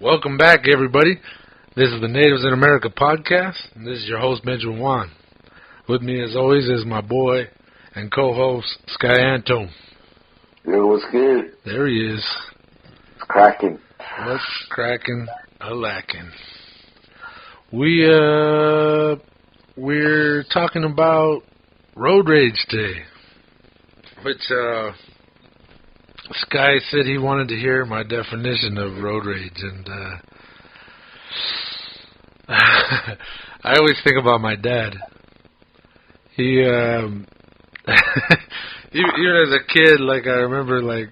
Welcome back, everybody. This is the Natives in America podcast, and this is your host, Benjamin Juan. With me, as always, is my boy and co-host, Sky Anton. Yo, what's good? There he is. It's cracking. What's cracking a-lacking? We're talking about road rage today, which Sky said he wanted to hear my definition of road rage, and I always think about my dad. He, even as a kid, like, I remember, like,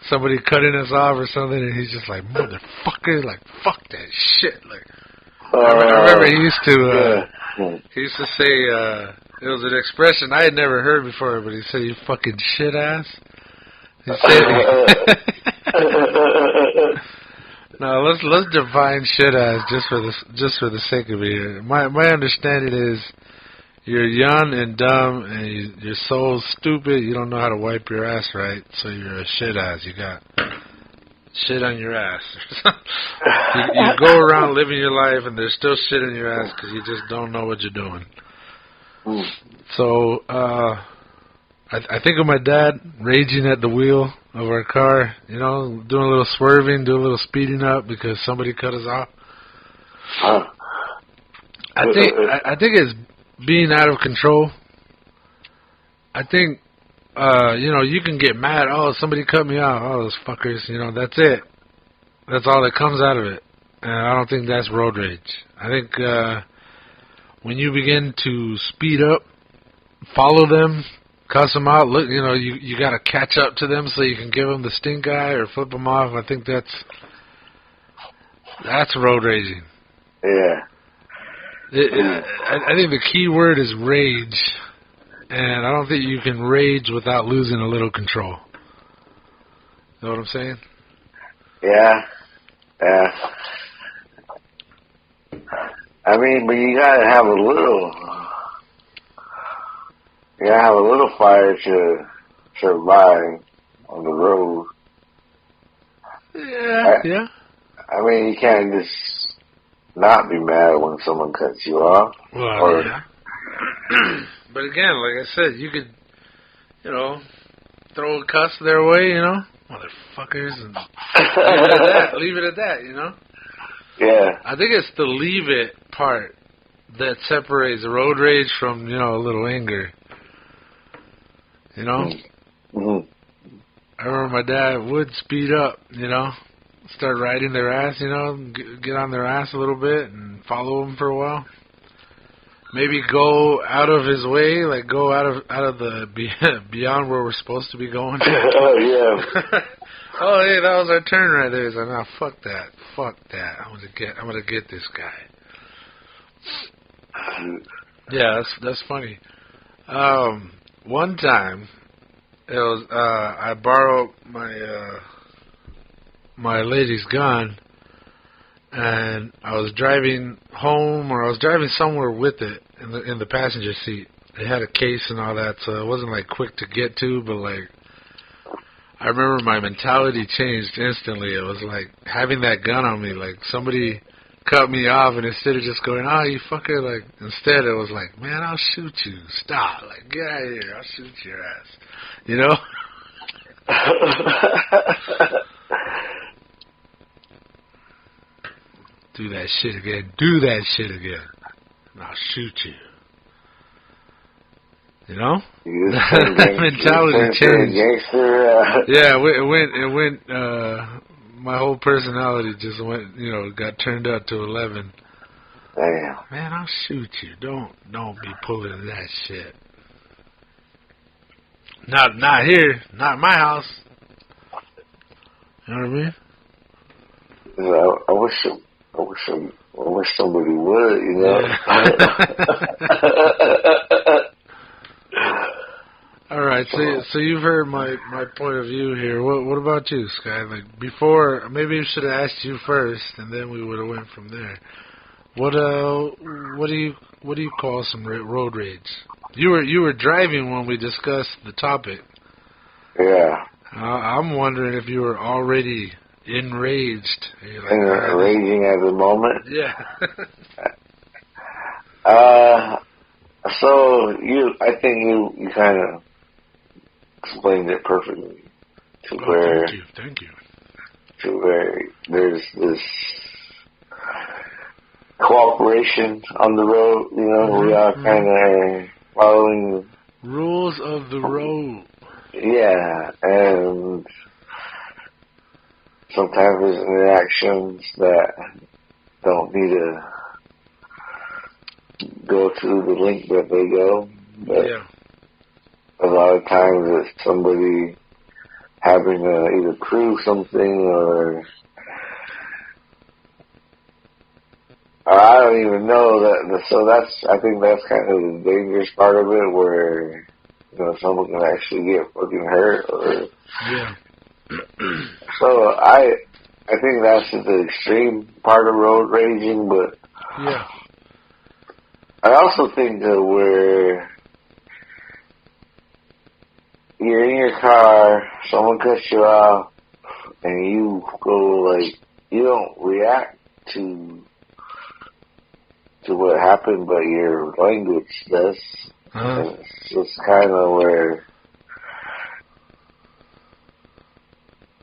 somebody cutting us off or something, and he's just like, motherfucker, like, fuck that shit, like, I remember he used to say, it was an expression I had never heard before, but he said, you fucking shit ass. He said, no, let's define shit ass just for the sake of it. My understanding is you're young and dumb and you're so stupid you don't know how to wipe your ass right, so you're a shit ass. You got shit on your ass. you go around living your life and there's still shit in your ass because you just don't know what you're doing. So I think of my dad raging at the wheel of our car, you know, doing a little swerving, doing a little speeding up because somebody cut us off. I think it's being out of control. I think, you can get mad. Oh, somebody cut me off. Oh, those fuckers. You know, that's it. That's all that comes out of it. And I don't think that's road rage. I think when you begin to speed up, follow them, cuss them out, look, you know, you got to catch up to them so you can give them the stink eye or flip them off. I think that's road raging. Yeah. I think the key word is rage, and I don't think you can rage without losing a little control. You know what I'm saying? Yeah. I mean, but you gotta have a little fire to survive on the road. Yeah. I mean, you can't just not be mad when someone cuts you off. Well, yeah. But again, like I said, you could, throw a cuss their way, motherfuckers, and leave it at that, Yeah. I think it's the leave it part that separates road rage from, a little anger. Mm-hmm. I remember my dad would speed up, start riding their ass, get on their ass a little bit and follow them for a while. Maybe go out of his way, like go out of the beyond where we're supposed to be going. Oh yeah. Oh hey, that was our turn right there. He's like, no, fuck that. I'm gonna get this guy. Yeah, that's funny. One time, it was I borrowed my lady's gun, and I was driving home, or I was driving somewhere with it in the passenger seat. It had a case and all that, so it wasn't like quick to get to, but like I remember my mentality changed instantly. It was like having that gun on me, like somebody cut me off, and instead of just going, oh, you fucker, like, instead it was like, man, I'll shoot you. Stop. Like, get out of here. I'll shoot your ass. Do that shit again. And I'll shoot you. That mentality changed. Yeah, it went, my whole personality just went, got turned up to 11. Damn. Man, I'll shoot you. Don't be pulling that shit. Not here. Not in my house. You know what I mean? I wish somebody would, Yeah. All right, so you've heard my point of view here. What about you, Sky? Like before, maybe I should have asked you first, and then we would have went from there. What do you call some road rage? You were driving when we discussed the topic. Yeah. I'm wondering if you were already enraged. You're like, Enraging at the moment. Yeah. So I think you kind of explained it perfectly to where. Thank you. To where there's this cooperation on the road. You know, we all kind of following rules of the road. Yeah, and sometimes there's interactions that don't need to go to the link that they go. But a lot of times it's somebody having to either prove something or I don't even know that. So I think that's kind of the dangerous part of it, where someone can actually get fucking hurt. Or so I think that's the extreme part of road raging, but I also think that where you're in your car, someone cuts you off, and you go you don't react to what happened, but your language does. And it's just kind of where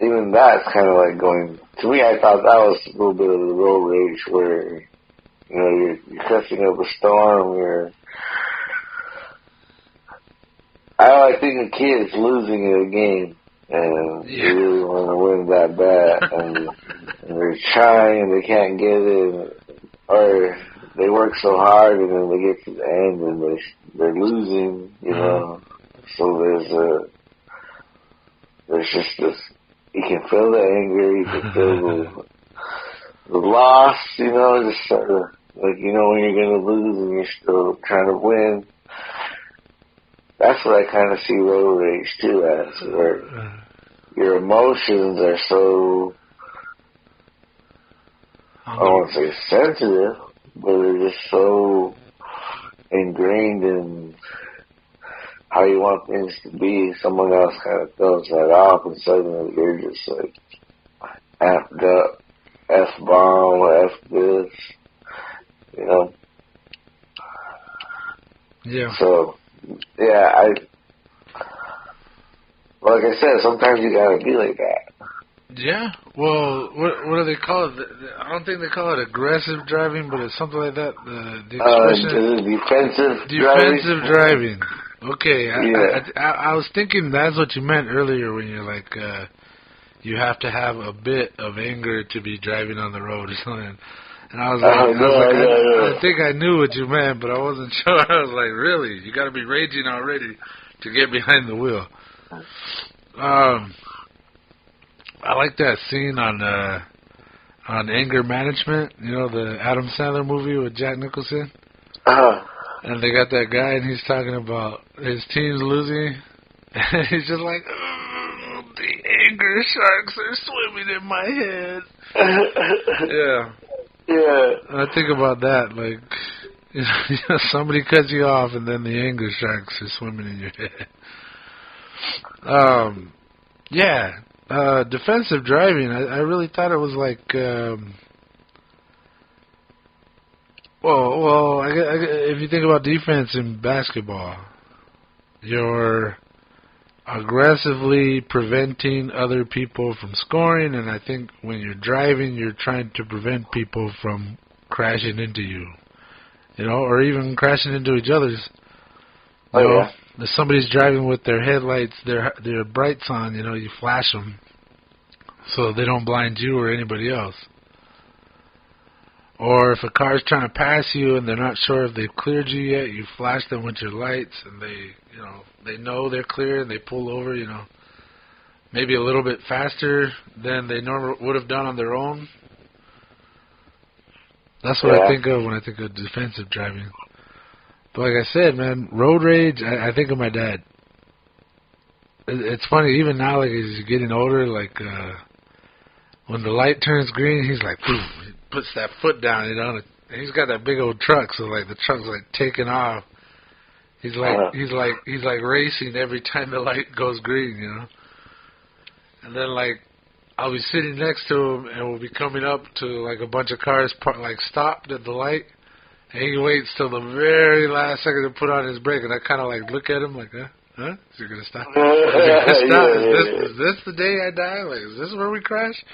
even that's kind of like going. To me, I thought that was a little bit of the road rage, where you're cussing up a storm. I think a kid's losing a game, and they really want to win that bad, and they're trying, and they can't get it, or they work so hard, and then they get to the end, and they're losing, So there's just this. You can feel the anger, you can feel the loss, just sort of when you're gonna lose and you're still trying to win. That's what I kind of see road rage too as, where your emotions are so, I don't want to say sensitive, but they're just so ingrained in how you want things to be. Someone else kind of throws that off, and suddenly you're just amped up, F-bomb, F this, Yeah. So, like I said, sometimes you gotta be like that. Yeah. Well, what do they call it? I don't think they call it aggressive driving, but it's something like that. The expression defensive driving. Okay. I was thinking that's what you meant earlier when you're like, you have to have a bit of anger to be driving on the road or something. And I was like, I think I knew what you meant, but I wasn't sure. I was like, really? You got to be raging already to get behind the wheel. I like that scene on anger management. The Adam Sandler movie with Jack Nicholson. And they got that guy, and he's talking about his team's losing, and he's just like, oh, the anger sharks are swimming in my head. Yeah. I think about that, somebody cuts you off, and then the anger sharks are swimming in your head. Defensive driving. I really thought it was like, if you think about defense in basketball, you're aggressively preventing other people from scoring, and I think when you're driving, you're trying to prevent people from crashing into you, or even crashing into each other's. If somebody's driving with their headlights, their brights on, you flash them so they don't blind you or anybody else. Or if a car's trying to pass you and they're not sure if they've cleared you yet, you flash them with your lights, and they know they're clear, and they pull over, maybe a little bit faster than they normally would have done on their own. That's what I think of when I think of defensive driving. But like I said, man, road rage, I think of my dad. It's funny, even now, as he's getting older, when the light turns green, he's like, boom, he puts that foot down, and he's got that big old truck, so the truck's taking off. He's like racing every time the light goes green, And then I'll be sitting next to him, and we'll be coming up to like a bunch of cars like stopped at the light, and he waits till the very last second to put on his brake, and I kind of like look at him like, huh? Is he gonna stop? Is he gonna stop? Is this the day I die? Like, is this where we crash?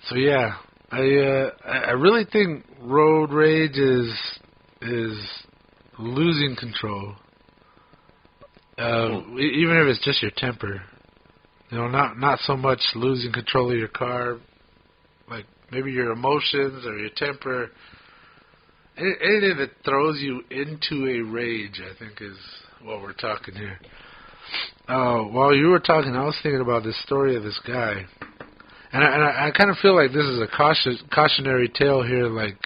So yeah, I really think road rage is losing control. Even if it's just your temper. You know, not so much losing control of your car, like maybe your emotions or your temper. Anything that throws you into a rage, I think, is what we're talking here. While you were talking, I was thinking about this story of this guy. And I kind of feel like this is a cautionary tale here. Like,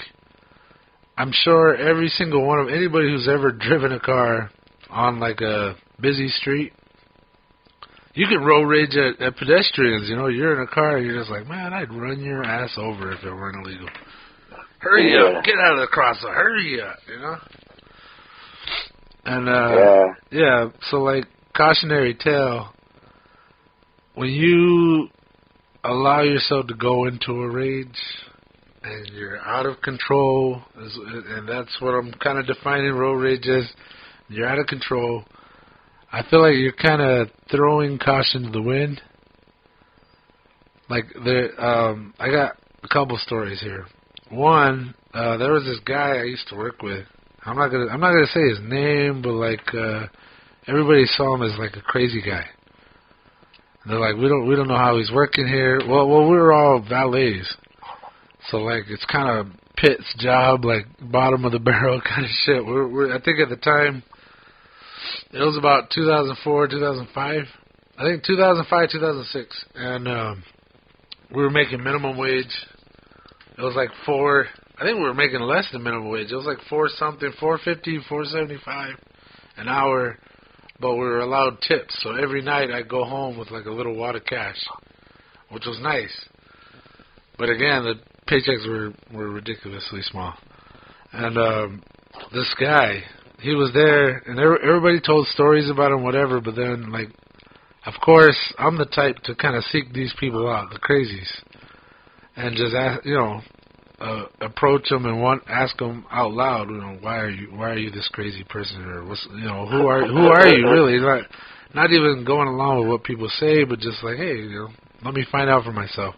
I'm sure every single one of anybody who's ever driven a car on like a busy street, you can road rage at pedestrians. You know, you're in a car and you're just like, man, I'd run your ass over if it weren't illegal. Hurry up, get out of the crosswalk, hurry up, you know? And, yeah, so like, cautionary tale, when you allow yourself to go into a rage and you're out of control, and that's what I'm kind of defining road rage as, you're out of control, I feel like you're kind of throwing caution to the wind. Like, I got a couple stories here. One, there was this guy I used to work with. I'm not gonna say his name, but like everybody saw him as like a crazy guy. And they're like, we don't know how he's working here. Well, we were all valets, so like it's kind of Pitt's job, like bottom of the barrel kind of shit. I think at the time it was about 2004, 2005. I think 2005, 2006, and we were making minimum wage. It was like I think we were making less than minimum wage. It was like $4.50, $4.75 an hour, but we were allowed tips. So every night I'd go home with like a little wad of cash, which was nice. But again, the paychecks were ridiculously small. And this guy, he was there, and everybody told stories about him, whatever, but then, like, of course, I'm the type to kind of seek these people out, the crazies. And just ask, approach them and ask them out loud, why are you this crazy person, or who are you really? Not even going along with what people say, but just like, hey, let me find out for myself.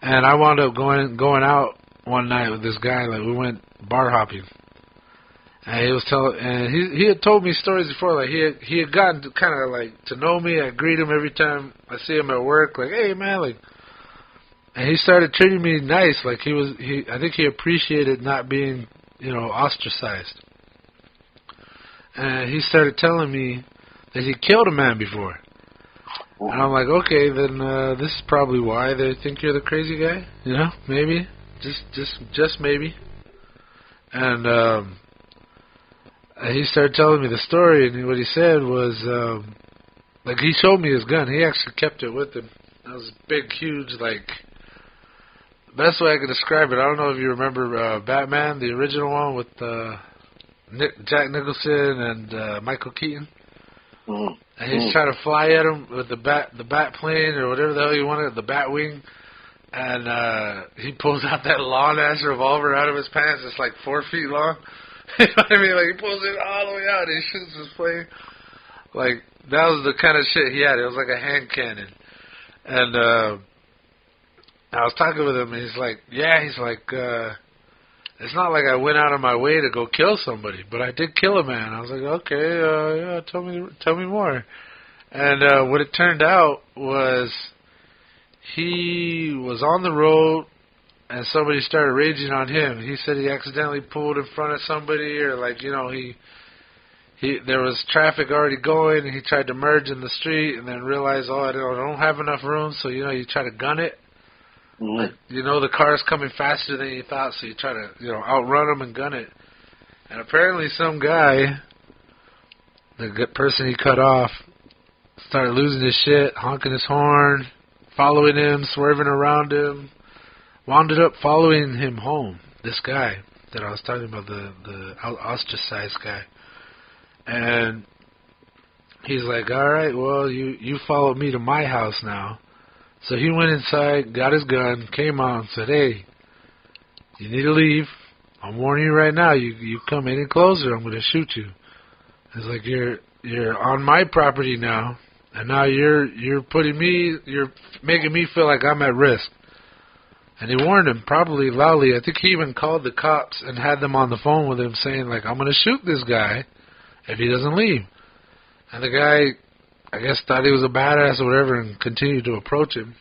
And I wound up going out one night with this guy. Like, we went bar hopping, and he was he had told me stories before. Like, he had gotten to kind of like to know me. I greet him every time I see him at work. Like, hey man, like. And he started treating me nice, like I think he appreciated not being, ostracized. And he started telling me that he killed a man before. And I'm like, okay, then this is probably why they think you're the crazy guy, maybe, just maybe. And he started telling me the story, and what he said was, like, he showed me his gun. He actually kept it with him. That was big, huge, like. Best way I can describe it, I don't know if you remember Batman, the original one with Jack Nicholson and Michael Keaton. Mm-hmm. And he's trying to fly at him with the bat plane or whatever the hell you wanted, the bat wing. And he pulls out that long-ass revolver out of his pants. It's like 4 feet long. You know what I mean? Like, he pulls it all the way out and he shoots his plane. Like, that was the kind of shit he had. It was like a hand cannon. And I was talking with him, and he's like, it's not like I went out of my way to go kill somebody, but I did kill a man. I was like, okay, tell me more. And what it turned out was he was on the road, and somebody started raging on him. He said he accidentally pulled in front of somebody, or like, there was traffic already going, and he tried to merge in the street, and then realized, I don't have enough room, so, you try to gun it. Like, the car's coming faster than you thought, so you try to, outrun them and gun it. And apparently some guy, the good person he cut off, started losing his shit, honking his horn, following him, swerving around him, wound up following him home, this guy that I was talking about, the ostracized guy. And he's like, all right, well, you followed me to my house now. So he went inside, got his gun, came out and said, hey, you need to leave. I'm warning you right now. You come any closer, I'm going to shoot you. It's like, you're on my property now, and now you're making me feel like I'm at risk. And he warned him, probably loudly. I think he even called the cops and had them on the phone with him saying, like, I'm going to shoot this guy if he doesn't leave. And the guy, I guess, thought he was a badass or whatever and continued to approach him.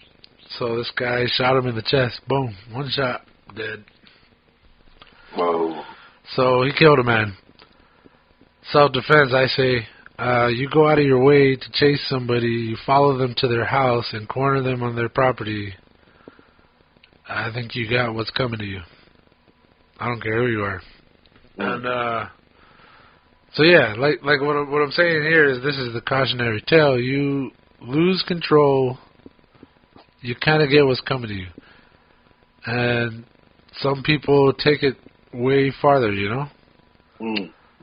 So this guy shot him in the chest. Boom. One shot. Dead. Whoa. So he killed a man. Self-defense, I say, you go out of your way to chase somebody, you follow them to their house and corner them on their property. I think you got what's coming to you. I don't care who you are. And so yeah, like what I'm saying here is this is the cautionary tale. You lose control, you kind of get what's coming to you. And some people take it way farther, you know?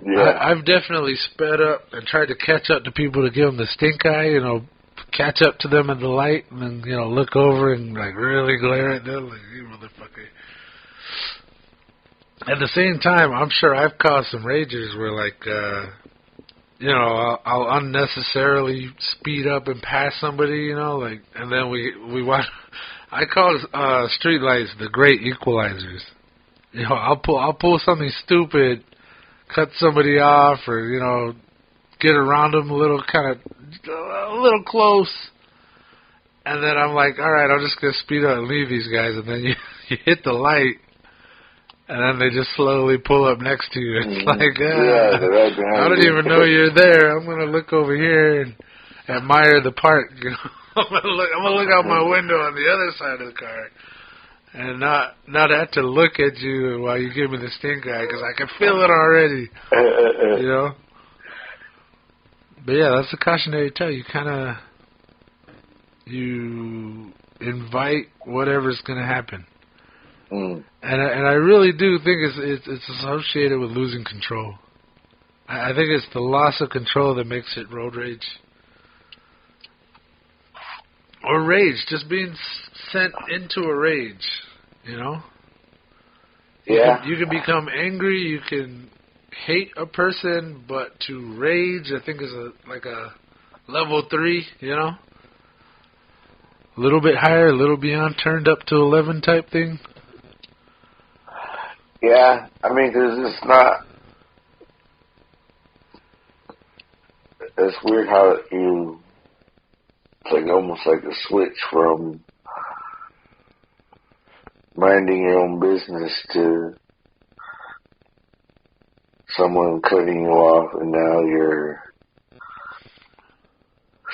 Yeah. I've definitely sped up and tried to catch up to people to give them the stink eye, you know, catch up to them in the light and then, you know, look over and, like, really glare at them, like, you motherfucker. At the same time, I'm sure I've caused some rages where, like, you know, I'll unnecessarily speed up and pass somebody, you know, like, and then we watch. I call street lights the great equalizers. You know, I'll pull something stupid, cut somebody off, or, you know, get around them a little close, and then I'm like, all right, I'm just gonna speed up and leave these guys, and then you hit the light, and then they just slowly pull up next to you. It's like, right behind I don't even know you're there. I'm gonna look over here and admire the park. You know, I'm gonna look out my window on the other side of the car. And not have to look at you while you give me the stink eye, because I can feel it already, you know? But yeah, that's the cautionary tale. You invite whatever's going to happen. And I really do think it's associated with losing control. I think it's the loss of control that makes it road rage. Or rage, just being sent into a rage, you know? Yeah. You can become angry, you can hate a person, but to rage, I think is like a level 3, you know? A little bit higher, a little beyond turned up to 11 type thing. Yeah, I mean, 'cause it's not... It's weird how you... It's like almost like a switch from minding your own business to someone cutting you off, and now you're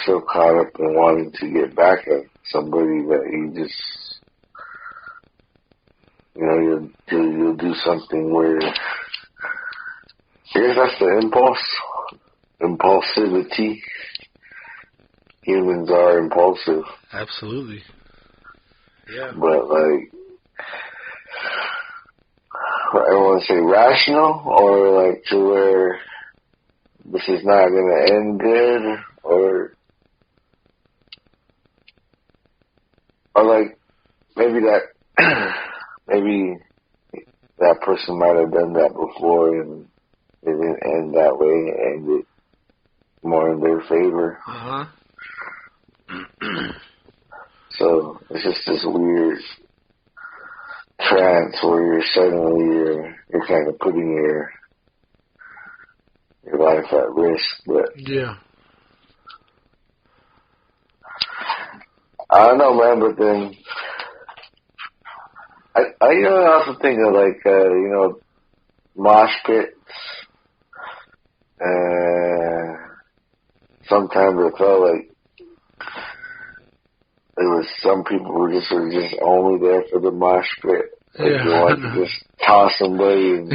so caught up in wanting to get back at somebody that you just, you know, you'll do something where, I guess that's the impulsivity. Humans are impulsive. Absolutely. Yeah. But, like, I want to say rational, or, like, to where this is not going to end good, or, like, maybe that person might have done that before, and it didn't end that way, it ended more in their favor. Uh-huh. So it's just this weird trance where you're kind of putting your life at risk. But yeah, I don't know, man. But then I also think of, like, you know, mosh pits. Sometimes it felt like there was some people who were just only there for the mosh pit. Like, yeah. you want to just toss somebody and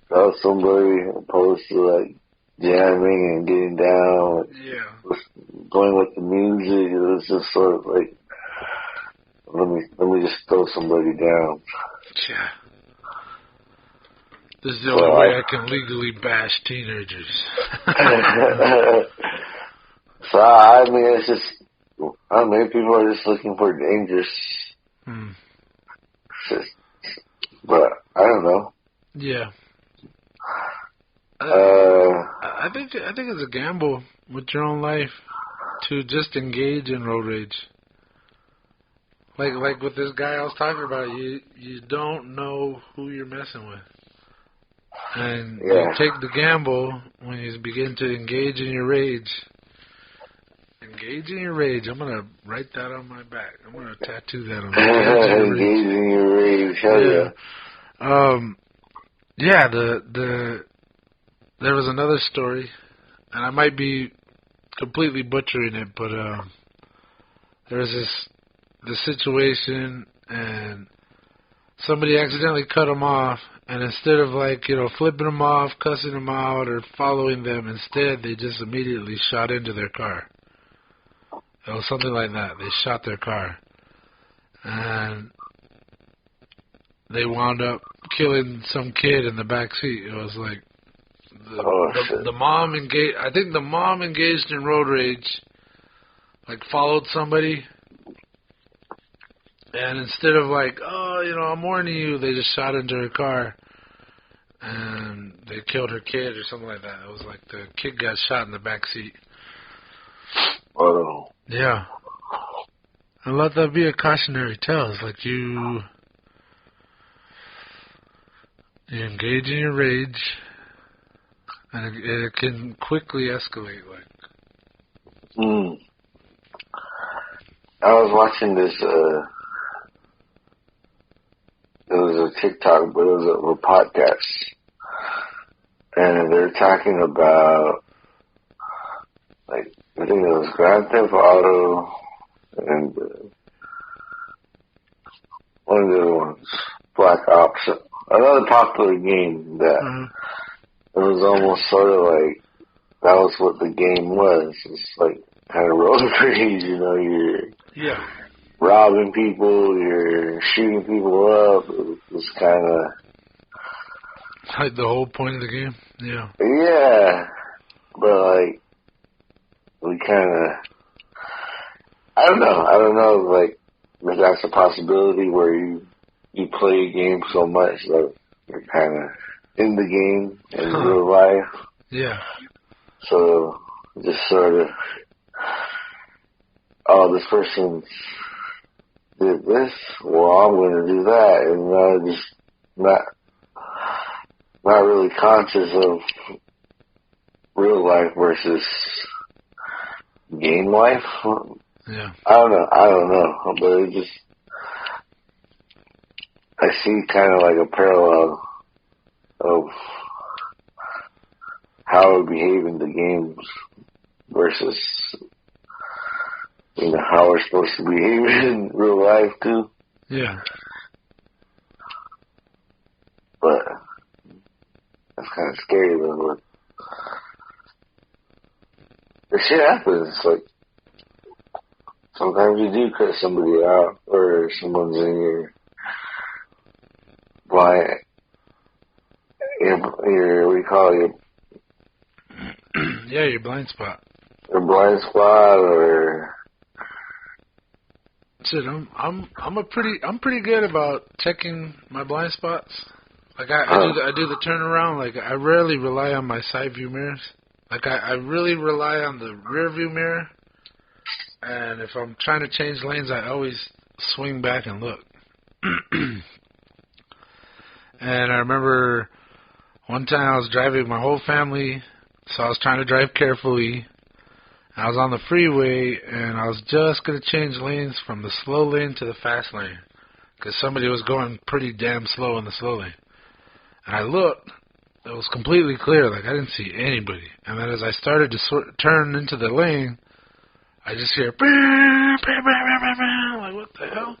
throw somebody, opposed to, like, jamming and getting down. Yeah. Going with the music, it was just sort of like, let me just throw somebody down. Yeah. This is the only way I can legally bash teenagers. I mean, it's just, I don't know, people are just looking for dangerous. But I don't know. Yeah. I think it's a gamble with your own life to just engage in road rage. Like with this guy I was talking about, you don't know who you're messing with. And you take the gamble when you begin to engage in your rage. Engage in your rage. I'm going to write that on my back. I'm going to tattoo that on my back. Engage in your rage. Hell yeah. There was another story, and I might be completely butchering it, but there was this situation, and somebody accidentally cut him off, and instead of flipping him off, cussing him out, or following them, instead they just immediately shot into their car. It was something like that. They shot their car, and they wound up killing some kid in the back seat. It was like the mom engaged. I think the mom engaged in road rage, followed somebody. And instead of I'm warning you, they just shot into her car, and they killed her kid or something like that. It was like the kid got shot in the back seat. Oh. Yeah. And let that be a cautionary tale. It's like you engage in your rage, and it can quickly escalate. I was watching this. It was a TikTok, but it was a podcast. And they're talking about, I think it was Grand Theft Auto and one of the other ones, Black Ops. Another popular game that it was almost sort of like, that was what the game was. It's kind of road rage, you're robbing people, you're shooting people up. It was kind of like the whole point of the game. Yeah. Yeah, but we kind of, I don't know. If that's a possibility where you play a game so much that you're kind of in the game in real life. Yeah. So just sort of, this person did this, well, I'm going to do that, and just not really conscious of real life versus game life. Yeah. I don't know, but it just, I see kind of like a parallel of how we behave in the games versus how we're supposed to behave in real life too. Yeah. But that's kind of scary though. This shit happens. Sometimes you do cut somebody out, or someone's in your blind, your what do you call it? Yeah, your blind spot. Your blind spot, or shit. I'm pretty good about checking my blind spots. I do the turnaround. I rarely rely on my side view mirrors. I really rely on the rear view mirror. And if I'm trying to change lanes, I always swing back and look. And I remember one time I was driving with my whole family, so I was trying to drive carefully. I was on the freeway, and I was just going to change lanes from the slow lane to the fast lane because somebody was going pretty damn slow in the slow lane. And I looked. It was completely clear. I didn't see anybody. And then as I started to turn into the lane, I just hear, what the hell?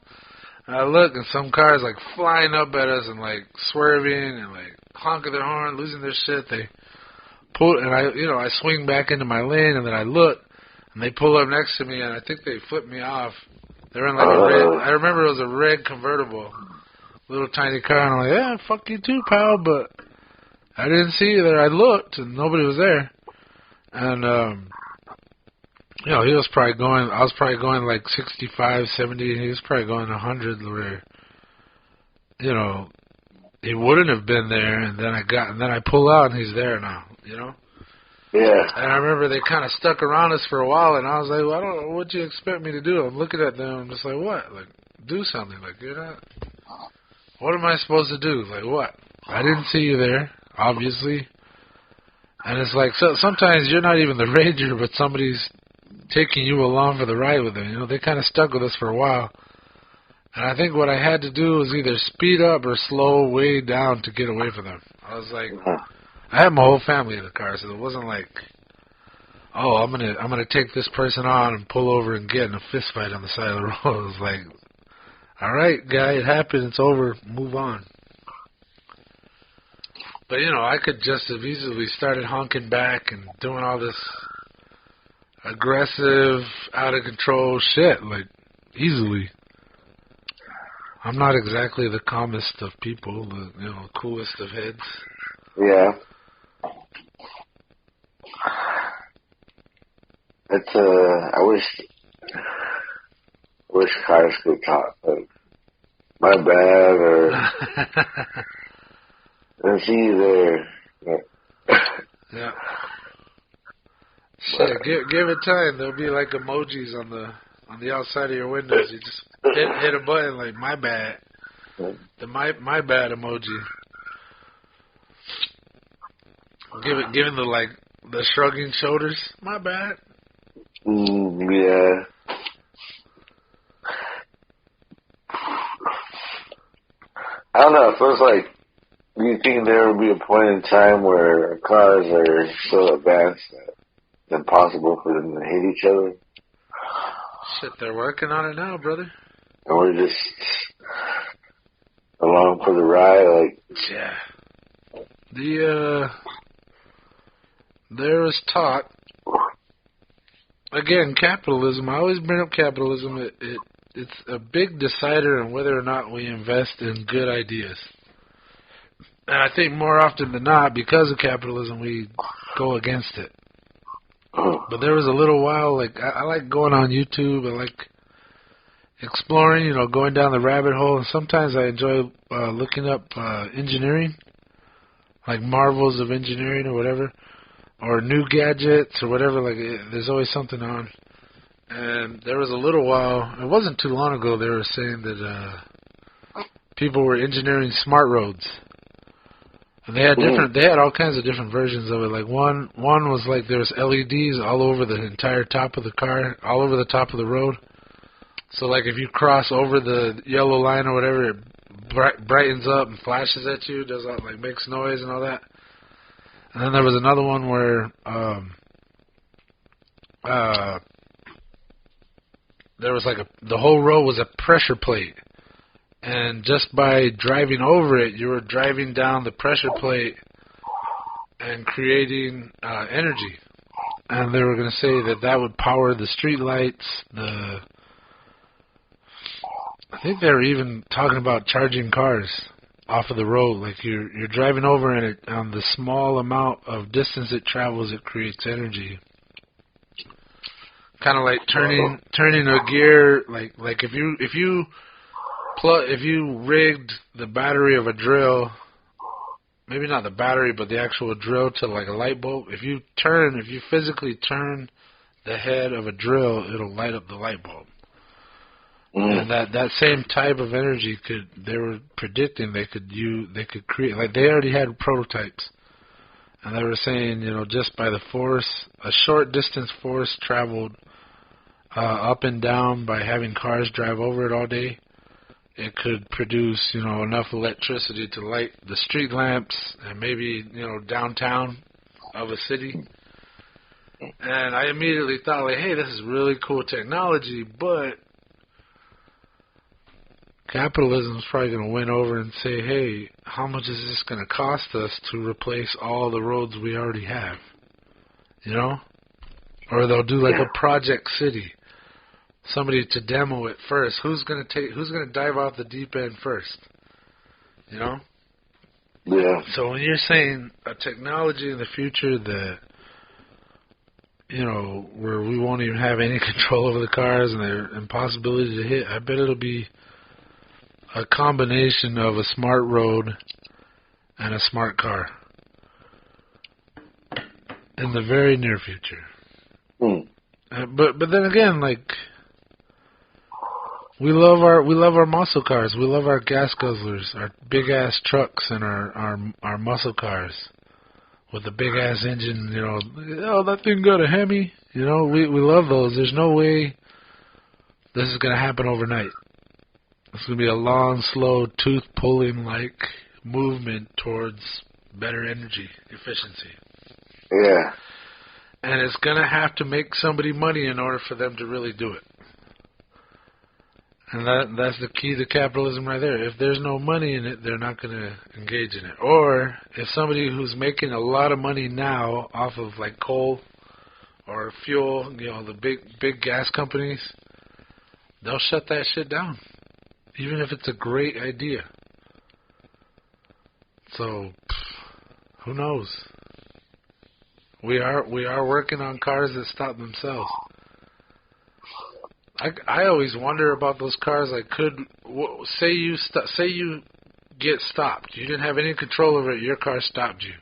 And I look, and some cars, flying up at us and, swerving and, honking their horn, losing their shit. They pull, and I swing back into my lane, and then I look, and they pull up next to me, and I think they flipped me off. They're in, a red, I remember it was a red convertible, little tiny car, and I'm like, yeah, fuck you too, pal, but I didn't see you there. I looked, and nobody was there. And, You know, he was probably going. I was probably going like 65, 70. He was probably going 100. Where, you know, he wouldn't have been there, and then I pull out, and he's there now. You know. Yeah. And I remember they kind of stuck around us for a while, and I was like, well, I don't know what you expect me to do. I'm looking at them, I'm just like, what? Like, do something. Like, you're not. What am I supposed to do? Like, what? I didn't see you there, obviously. And it's like, so sometimes you're not even the ranger, but somebody's taking you along for the ride with them. You know, they kind of stuck with us for a while. And I think what I had to do was either speed up or slow way down to get away from them. I was like, I had my whole family in the car, so it wasn't like, oh, I'm gonna take this person on and pull over and get in a fist fight on the side of the road. It was like, all right, guy, it happened, it's over, move on. But, you know, I could just have easily started honking back and doing all this aggressive, out-of-control shit, like, easily. I'm not exactly the calmest of people, the, you know, coolest of heads. Yeah. It's, I wish cars could talk, like, my bad, or, I see you there. Yeah. Shit, give it time. There'll be like emojis on the outside of your windows. You just hit a button like my bad. The my bad emoji. Giving the shrugging shoulders. My bad. Yeah. I don't know. It feels like, do you think there will be a point in time where cars are so advanced that it's impossible for them to hit each other? Shit, they're working on it now, brother. And we're just along for the ride, like... Yeah. There was talk... Again, capitalism. I always bring up capitalism. It's a big decider on whether or not we invest in good ideas. And I think more often than not, because of capitalism, we go against it. But there was a little while, like, I like going on YouTube. I like exploring, you know, going down the rabbit hole. And sometimes I enjoy looking up engineering, like marvels of engineering or whatever, or new gadgets or whatever. Like, there's always something on. And there was a little while, it wasn't too long ago, they were saying that people were engineering smart roads. And they had all kinds of different versions of it. Like one was like there's LEDs all over the entire top of the car, all over the top of the road. So like if you cross over the yellow line or whatever, it brightens up and flashes at you, does all, like makes noise and all that. And then there was another one where there was like the whole road was a pressure plate. And just by driving over it, you were driving down the pressure plate and creating energy. And they were going to say that would power the street lights. I think they were even talking about charging cars off of the road. Like you're driving over and on the small amount of distance it travels, it creates energy. Kind of like turning a gear. Like if you rigged the battery of a drill, maybe not the battery, but the actual drill to like a light bulb, if you physically turn the head of a drill, it'll light up the light bulb. And that same type of energy they were predicting they could create, like they already had prototypes. And they were saying, you know, just by the force, a short distance force traveled up and down by having cars drive over it all day, it could produce, you know, enough electricity to light the street lamps and maybe, you know, downtown of a city. And I immediately thought, like, hey, this is really cool technology, but capitalism is probably going to win over and say, hey, how much is this going to cost us to replace all the roads we already have? You know? Or they'll do like a project city. Somebody to demo it first. Who's gonna dive off the deep end first? You know? Yeah. So when you're saying a technology in the future that where we won't even have any control over the cars and their impossibility to hit. I bet it'll be a combination of a smart road and a smart car in the very near future. But then again, like, we love our muscle cars. We love our gas guzzlers, our big ass trucks, and our muscle cars with the big ass engine. That thing got a Hemi. We love those. There's no way this is gonna happen overnight. It's gonna be a long, slow, tooth pulling like movement towards better energy efficiency. Yeah. And it's gonna have to make somebody money in order for them to really do it. And that's the key to capitalism right there. If there's no money in it, they're not going to engage in it. Or if somebody who's making a lot of money now off of like coal or fuel, the big gas companies, they'll shut that shit down, even if it's a great idea. So, who knows? We are working on cars that stop themselves. I always wonder about those cars. Like, say you get stopped. You didn't have any control over it. Your car stopped you.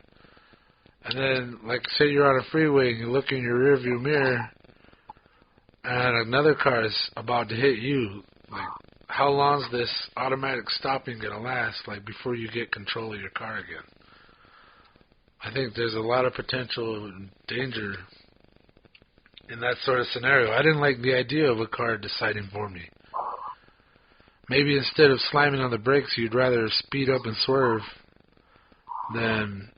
And then, like, say you're on a freeway and you look in your rearview mirror and another car is about to hit you. Like, how long is this automatic stopping going to last, like, before you get control of your car again? I think there's a lot of potential danger in that sort of scenario. I didn't like the idea of a car deciding for me. Maybe instead of slamming on the brakes, you'd rather speed up and swerve than,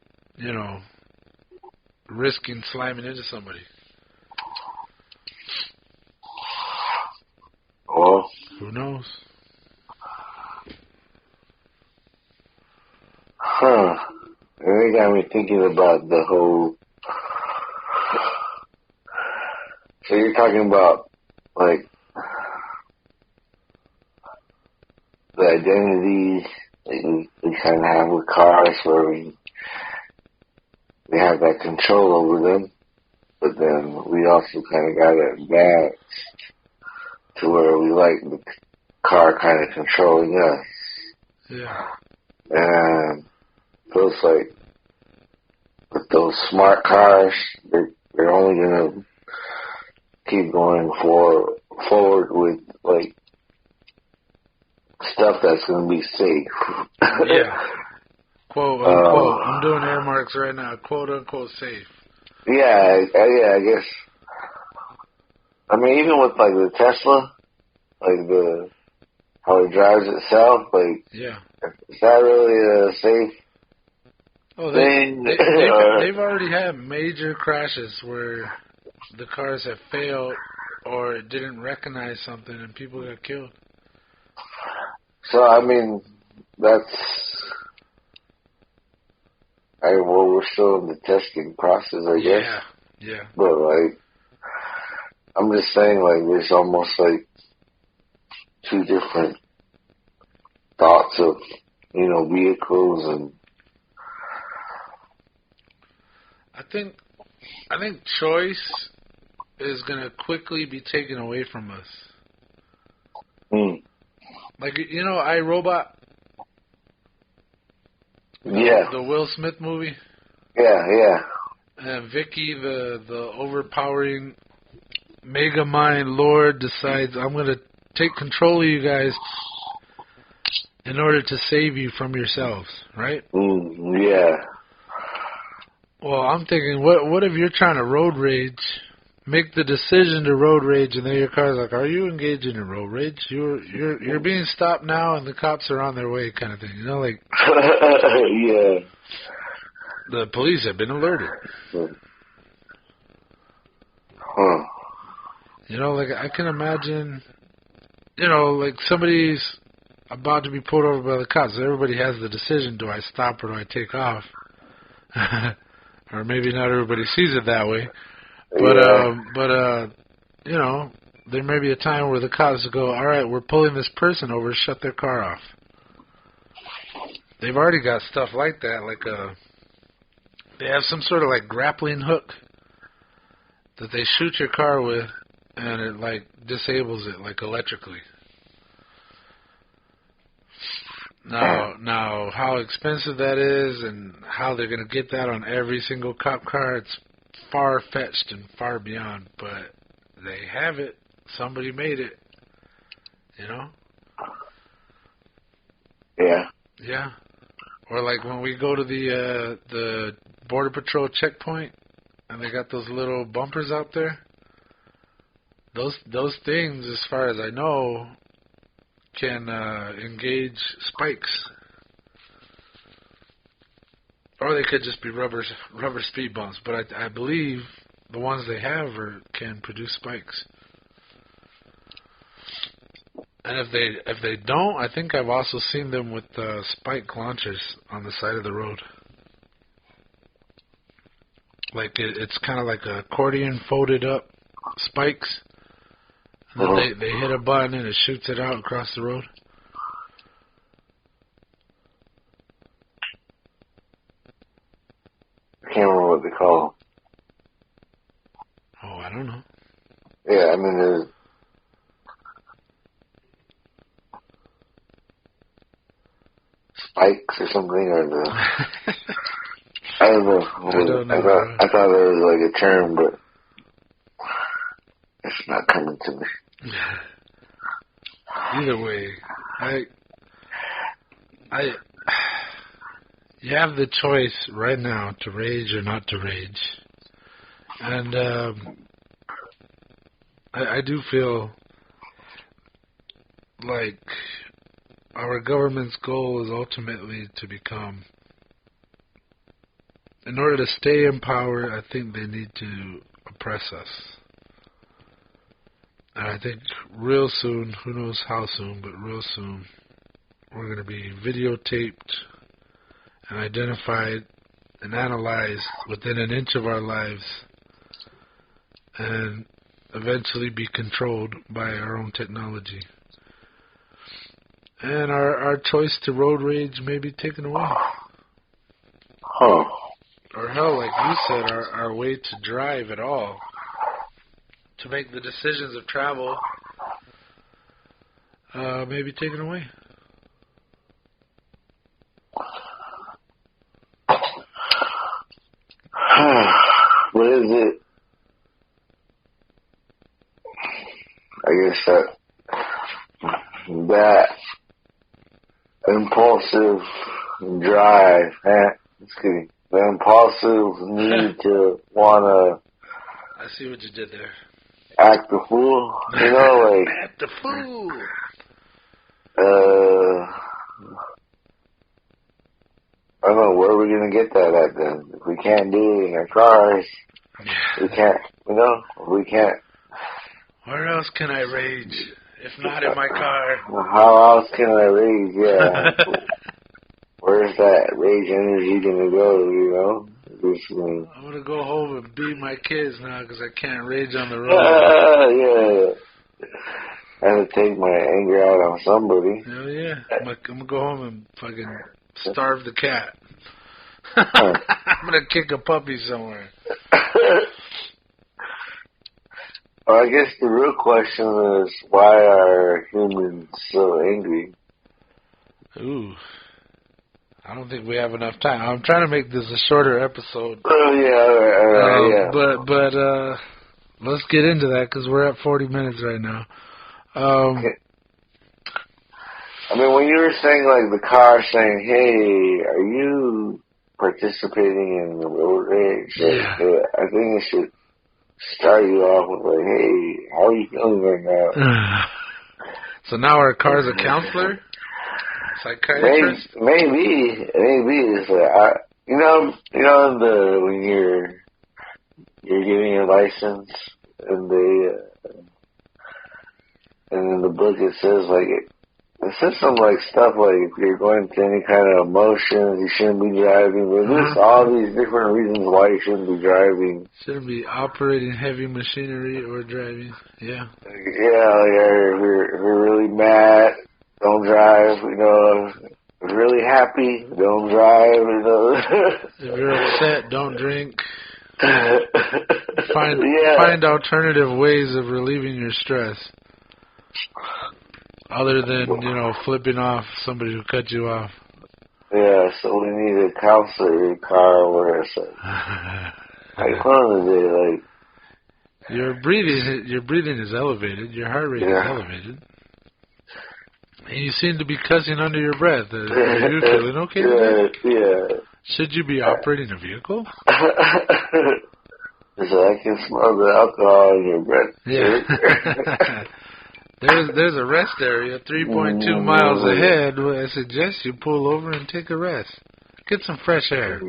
risking slamming into somebody. Well, who knows? It got me thinking about the whole. So you're talking about, like, the identities that we kind of have with cars, where we have that control over them, but then we also kind of got it advanced to where we like the car kind of controlling us. Yeah. And feels like with those smart cars, they're only gonna keep going forward with, like, stuff that's going to be safe. Yeah. Quote, unquote. I'm doing air marks right now. Quote, unquote, safe. Yeah, I guess. I mean, even with, like, the Tesla, like, how it drives itself, like, yeah. Is that really a safe thing? They've already had major crashes where the cars have failed or it didn't recognize something and people got killed. So, I mean, well, we're still in the testing process, I guess. Yeah. But, like, I'm just saying, like, there's almost, like, two different thoughts of, vehicles and... I think choice is going to quickly be taken away from us. Like, iRobot? Yeah. The Will Smith movie? Yeah. And Vicky, the overpowering mega mind lord, decides, I'm going to take control of you guys in order to save you from yourselves, right? Yeah. Well, I'm thinking, what if you're trying to road rage, make the decision to road rage, and then your car's like, are you engaging in road rage? You're being stopped now, and the cops are on their way, kind of thing. Like. Yeah. The police have been alerted. Huh. Like, I can imagine, like somebody's about to be pulled over by the cops. Everybody has the decision, do I stop or do I take off? Or maybe not everybody sees it that way. But there may be a time where the cops go, all right, we're pulling this person over, shut their car off. They've already got stuff like that, like they have some sort of like grappling hook that they shoot your car with, and it like disables it like electrically. Now, how expensive that is, and how they're gonna get that on every single cop car, it's far-fetched and far beyond. But they have it. Somebody made it. You know? Yeah. Yeah. Or like when we go to the Border Patrol checkpoint, and they got those little bumpers out there. Those things, as far as I know, can engage spikes. Or they could just be rubber speed bumps. But I believe the ones they have can produce spikes. And if they don't, I think I've also seen them with spike launchers on the side of the road. Like it's kind of like a accordion folded up spikes. And then they hit a button and it shoots it out across the road. I can't remember what they call them. Oh, I don't know. Yeah, I mean, there's spikes or something, or the I don't know. I thought there was like a term, but it's not coming to me. Either way, you have the choice right now to rage or not to rage, and I do feel like our government's goal is ultimately to become, in order to stay in power, I think they need to oppress us. And I think real soon, who knows how soon, but real soon, we're going to be videotaped and identified and analyzed within an inch of our lives, and eventually be controlled by our own technology. And our choice to road rage may be taken away. Huh. Or hell, like you said, our way to drive at all, to make the decisions of travel, may be taken away. What is it? I guess that impulsive drive, just kidding. The impulsive need to wanna. I see what you did there. Act the fool, you know, like act the fool. I don't know where we're gonna get that at then. If we can't do it in our cars, we can't. You know, we can't. Where else can I rage if not in my car? How else can I rage? Yeah. Where's that rage energy gonna go? You know. I'm gonna go home and beat my kids now because I can't rage on the road. Yeah. I have to take my anger out on somebody. Hell yeah. I'm gonna go home and fucking starve the cat. I'm gonna kick a puppy somewhere. Well, I guess the real question is, why are humans so angry? Ooh. I don't think we have enough time. I'm trying to make this a shorter episode. Oh, yeah, yeah. But let's get into that because we're at 40 minutes right now. Okay. I mean, when you were saying, like, the car saying, hey, are you participating in the road rage? Yeah. I think it should start you off with, like, hey, how are you feeling right now? So now our car's a counselor? Psychiatrist? Maybe it's like, when you're getting your license, and and in the book it says it says some stuff like if you're going to any kind of emotions, you shouldn't be driving. But there's all these different reasons why you shouldn't be driving. Shouldn't be operating heavy machinery or driving. Yeah. Yeah, if you're really mad, don't drive, you know. If you're really happy, don't drive, you know. If you're upset, don't drink. Find alternative ways of relieving your stress, other than flipping off somebody who cut you off. Yeah, so we need a counselor in your car where it's like one of the day, like your breathing is elevated, your heart rate is elevated, and you seem to be cussing under your breath. Are you feeling okay with that? Yeah. Should you be operating a vehicle? So I can smell the alcohol in your breath. Yeah. There's a rest area 3.2 miles ahead where I suggest you pull over and take a rest. Get some fresh air.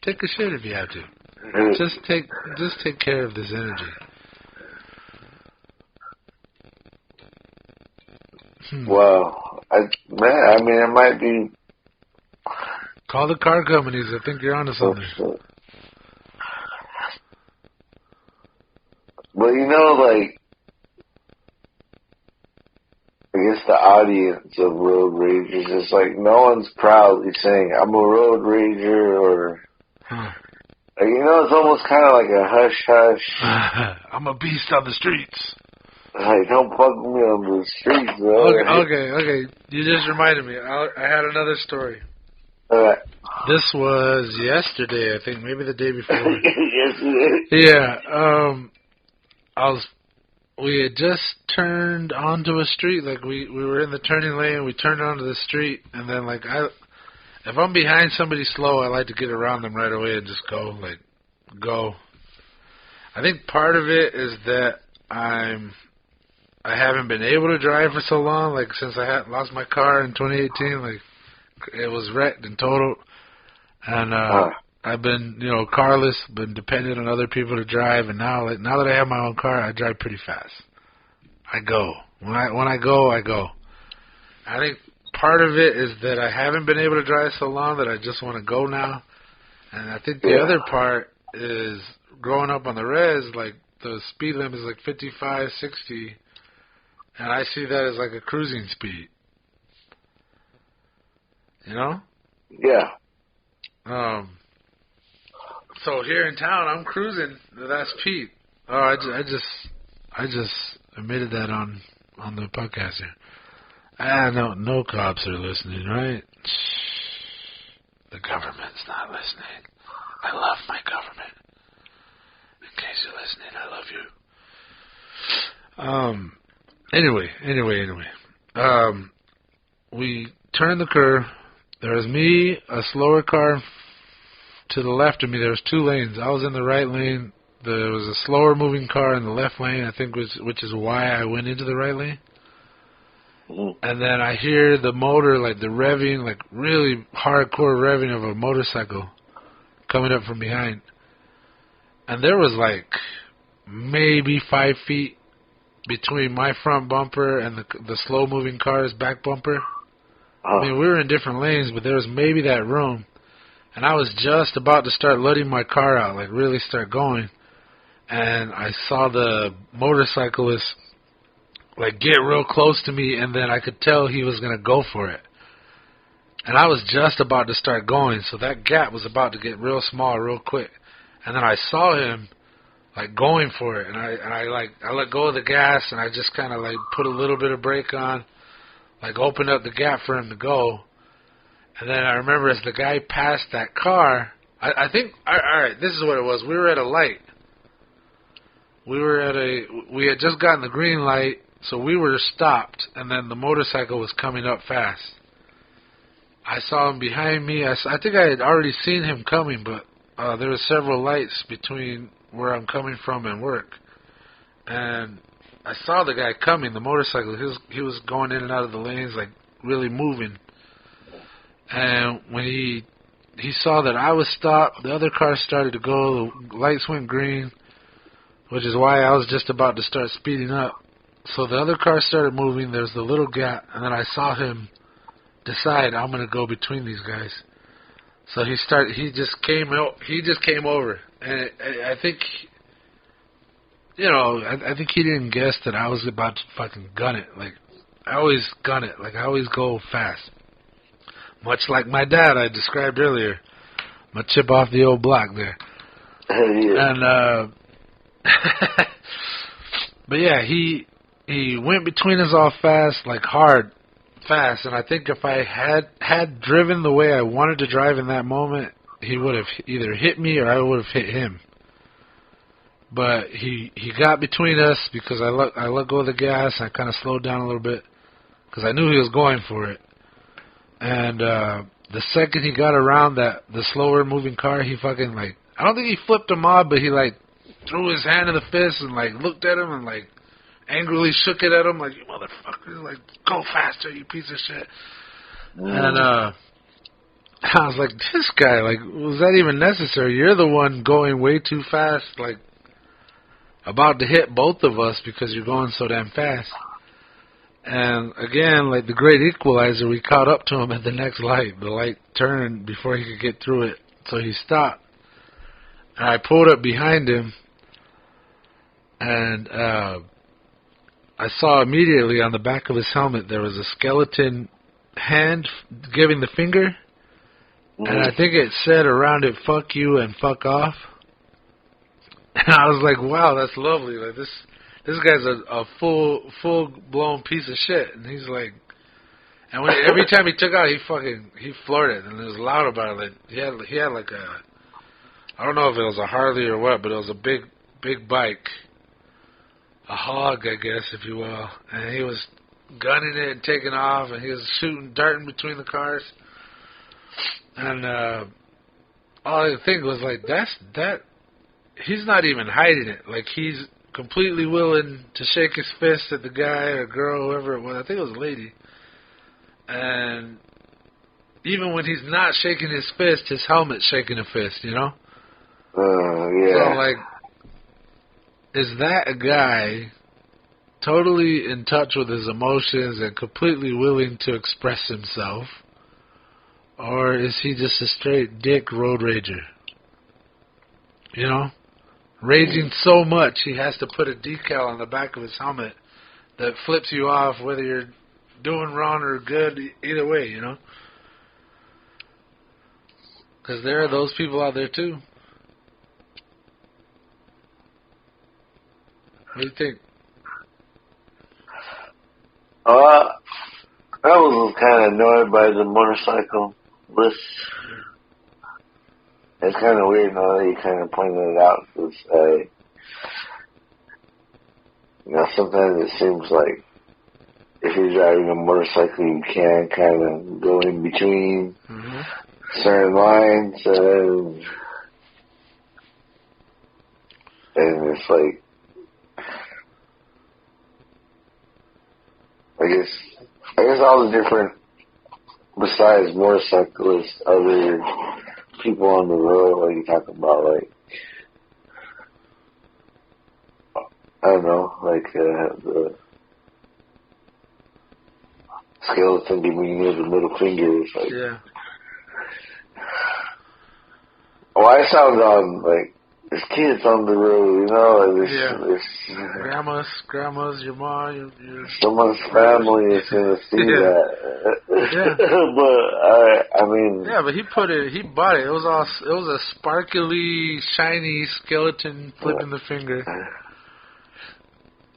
Take a shit if you have to. Just take care of this energy. Wow. I mean, it might be... Call the car companies. I think you're onto something. Well, like, I guess the audience of road ragers is like, no one's proudly saying, I'm a road rager, or, it's almost kind of like a hush-hush. I'm a beast on the streets. Like, don't fuck with me on the streets, bro. Okay. You just reminded me. I had another story. This was yesterday, I think, maybe the day before. Yesterday? Yeah, we had just turned onto a street, like we were in the turning lane, we turned onto the street, and then if I'm behind somebody slow, I like to get around them right away and just go. I think part of it is that I haven't been able to drive for so long, like since I had lost my car in 2018, like it was wrecked and totaled, and I've been, carless, been dependent on other people to drive, and now that I have my own car, I drive pretty fast. I go. When I go, I go. I think part of it is that I haven't been able to drive so long that I just want to go now. And I think the other part is growing up on the res, like the speed limit is like 55, 60, and I see that as like a cruising speed. Yeah. So here in town, I'm cruising. That's Pete. Oh, I just admitted that on the podcast here. No cops are listening, right? Shh. The government's not listening. I love my government. In case you're listening, I love you. Anyway. We turned the curve. There was me, a slower car. To the left of me, there was two lanes. I was in the right lane. There was a slower moving car in the left lane, I think, which is why I went into the right lane. And then I hear the motor, like the revving, like really hardcore revving of a motorcycle coming up from behind. And there was like maybe 5 feet between my front bumper and the slow moving car's back bumper. I mean, we were in different lanes, but there was maybe that room. And I was just about to start letting my car out, like really start going. And I saw the motorcyclist like get real close to me, and then I could tell he was going to go for it. And I was just about to start going, so that gap was about to get real small real quick. And then I saw him like going for it, and I let go of the gas, and I just kind of like put a little bit of brake on, like opened up the gap for him to go. And then I remember as the guy passed that car, I think, all right, this is what it was. We were at a light. We had just gotten the green light, so we were stopped, and then the motorcycle was coming up fast. I saw him behind me. I think I had already seen him coming, but there were several lights between where I'm coming from and work. And I saw the guy coming, the motorcycle. He was going in and out of the lanes, like really moving. And when he saw that I was stopped, the other car started to go, the lights went green, which is why I was just about to start speeding up. So the other car started moving, there's the little gap, and then I saw him decide, I'm going to go between these guys. So he just came over. And I think, I think he didn't guess that I was about to fucking gun it. Like, I always gun it. Like, I always go fast. Much like my dad I described earlier. My chip off the old block there. Yeah. And but yeah, he went between us all fast, like hard, fast. And I think if I had driven the way I wanted to drive in that moment, he would have either hit me or I would have hit him. But he got between us because I let go of the gas. And I kind of slowed down a little bit because I knew he was going for it. And the second he got around the slower moving car, he fucking like, I don't think he flipped him off, but he like threw his hand in the fist and like looked at him and like angrily shook it at him like, you motherfucker, like, go faster, you piece of shit. And I was like, this guy, like, was that even necessary? You're the one going way too fast, like about to hit both of us because you're going so damn fast. And again, like the great equalizer, we caught up to him at the next light. The light turned before he could get through it, so he stopped. And I pulled up behind him, and I saw immediately on the back of his helmet there was a skeleton hand giving the finger, and I think it said around it, "Fuck you" and "fuck off." And I was like, wow, that's lovely. Like this guy's a full blown piece of shit. And he's like, and every time he took out, he floored it, and it was loud about it. Like he had like I don't know if it was a Harley or what, but it was a big bike, a hog, I guess, if you will. And he was gunning it and taking off, and he was darting between the cars. And all I could think was like, that. He's not even hiding it. Like, he's completely willing to shake his fist at the guy or girl, whoever it was. I think it was a lady. And even when he's not shaking his fist, his helmet's shaking a fist, you know? Yeah. So, like, is that a guy totally in touch with his emotions and completely willing to express himself? Or is he just a straight dick road rager? You know? Raging so much, he has to put a decal on the back of his helmet that flips you off whether you're doing wrong or good, either way, you know? Because there are those people out there, too. What do you think? I was kind of annoyed by the motorcycle list. It's kind of weird now that you kind of pointed it out, because, sometimes it seems like if you're driving a motorcycle, you can kind of go in between certain lines, and it's like, I guess all the different, besides motorcyclists, other people on the road, like you talk about, like, I don't know, like the skeleton giving you the middle finger. It's like, yeah. I sound on, like, there's kids on the road, there's Grandmas, your mom, your someone's family is going to see that. But, I mean... Yeah, but he bought it. It was a sparkly, shiny skeleton flipping the finger.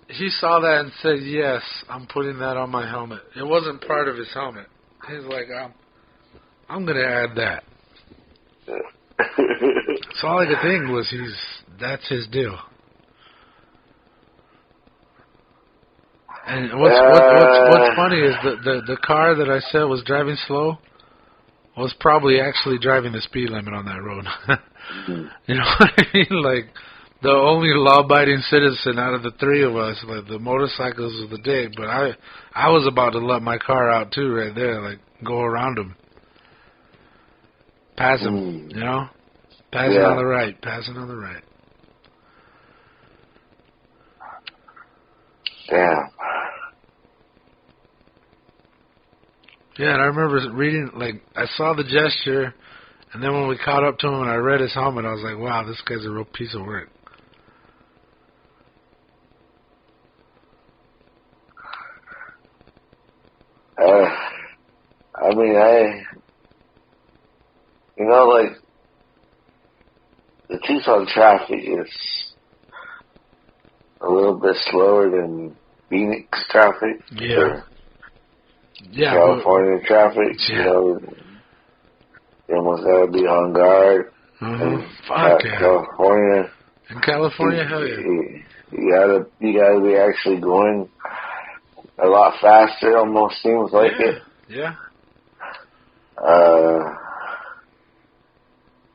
He saw that and said, yes, I'm putting that on my helmet. It wasn't part of his helmet. He's like, I'm going to add that. So all I could think was that's his deal. And what's funny is the car that I said was driving slow was probably actually driving the speed limit on that road. You know what I mean? Like, the only law-abiding citizen out of the three of us, like the motorcycles of the day. But I was about to let my car out too, right there, like go around him, pass him, you know, passing on the right. Damn. Yeah, and I remember reading, like, I saw the gesture, and then when we caught up to him and I read his helmet, I was like, wow, this guy's a real piece of work. I mean, like, the Tucson traffic is a little bit slower than Phoenix traffic. Yeah. Yeah. California traffic. Yeah. You know, you almost gotta be on guard. Fuck yeah. California. In California, hell yeah. You gotta be actually going a lot faster. Almost seems like it. Yeah.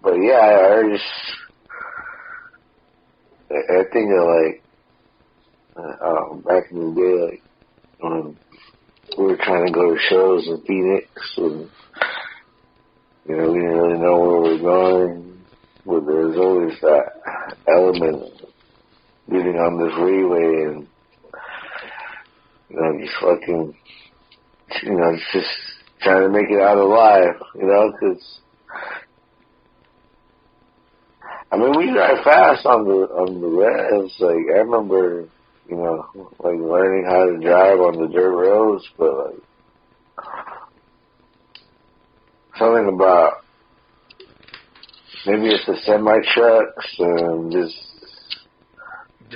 But yeah, I think of like back in the day, like when we were trying to go to shows in Phoenix, and you know we didn't really know where we were going, but there was always that element of getting on the freeway and you know just fucking just trying to make it out alive, you know, because I mean we drive fast on the res. Like I remember, you know, like learning how to drive on the dirt roads, but like something about maybe it's the semi trucks and just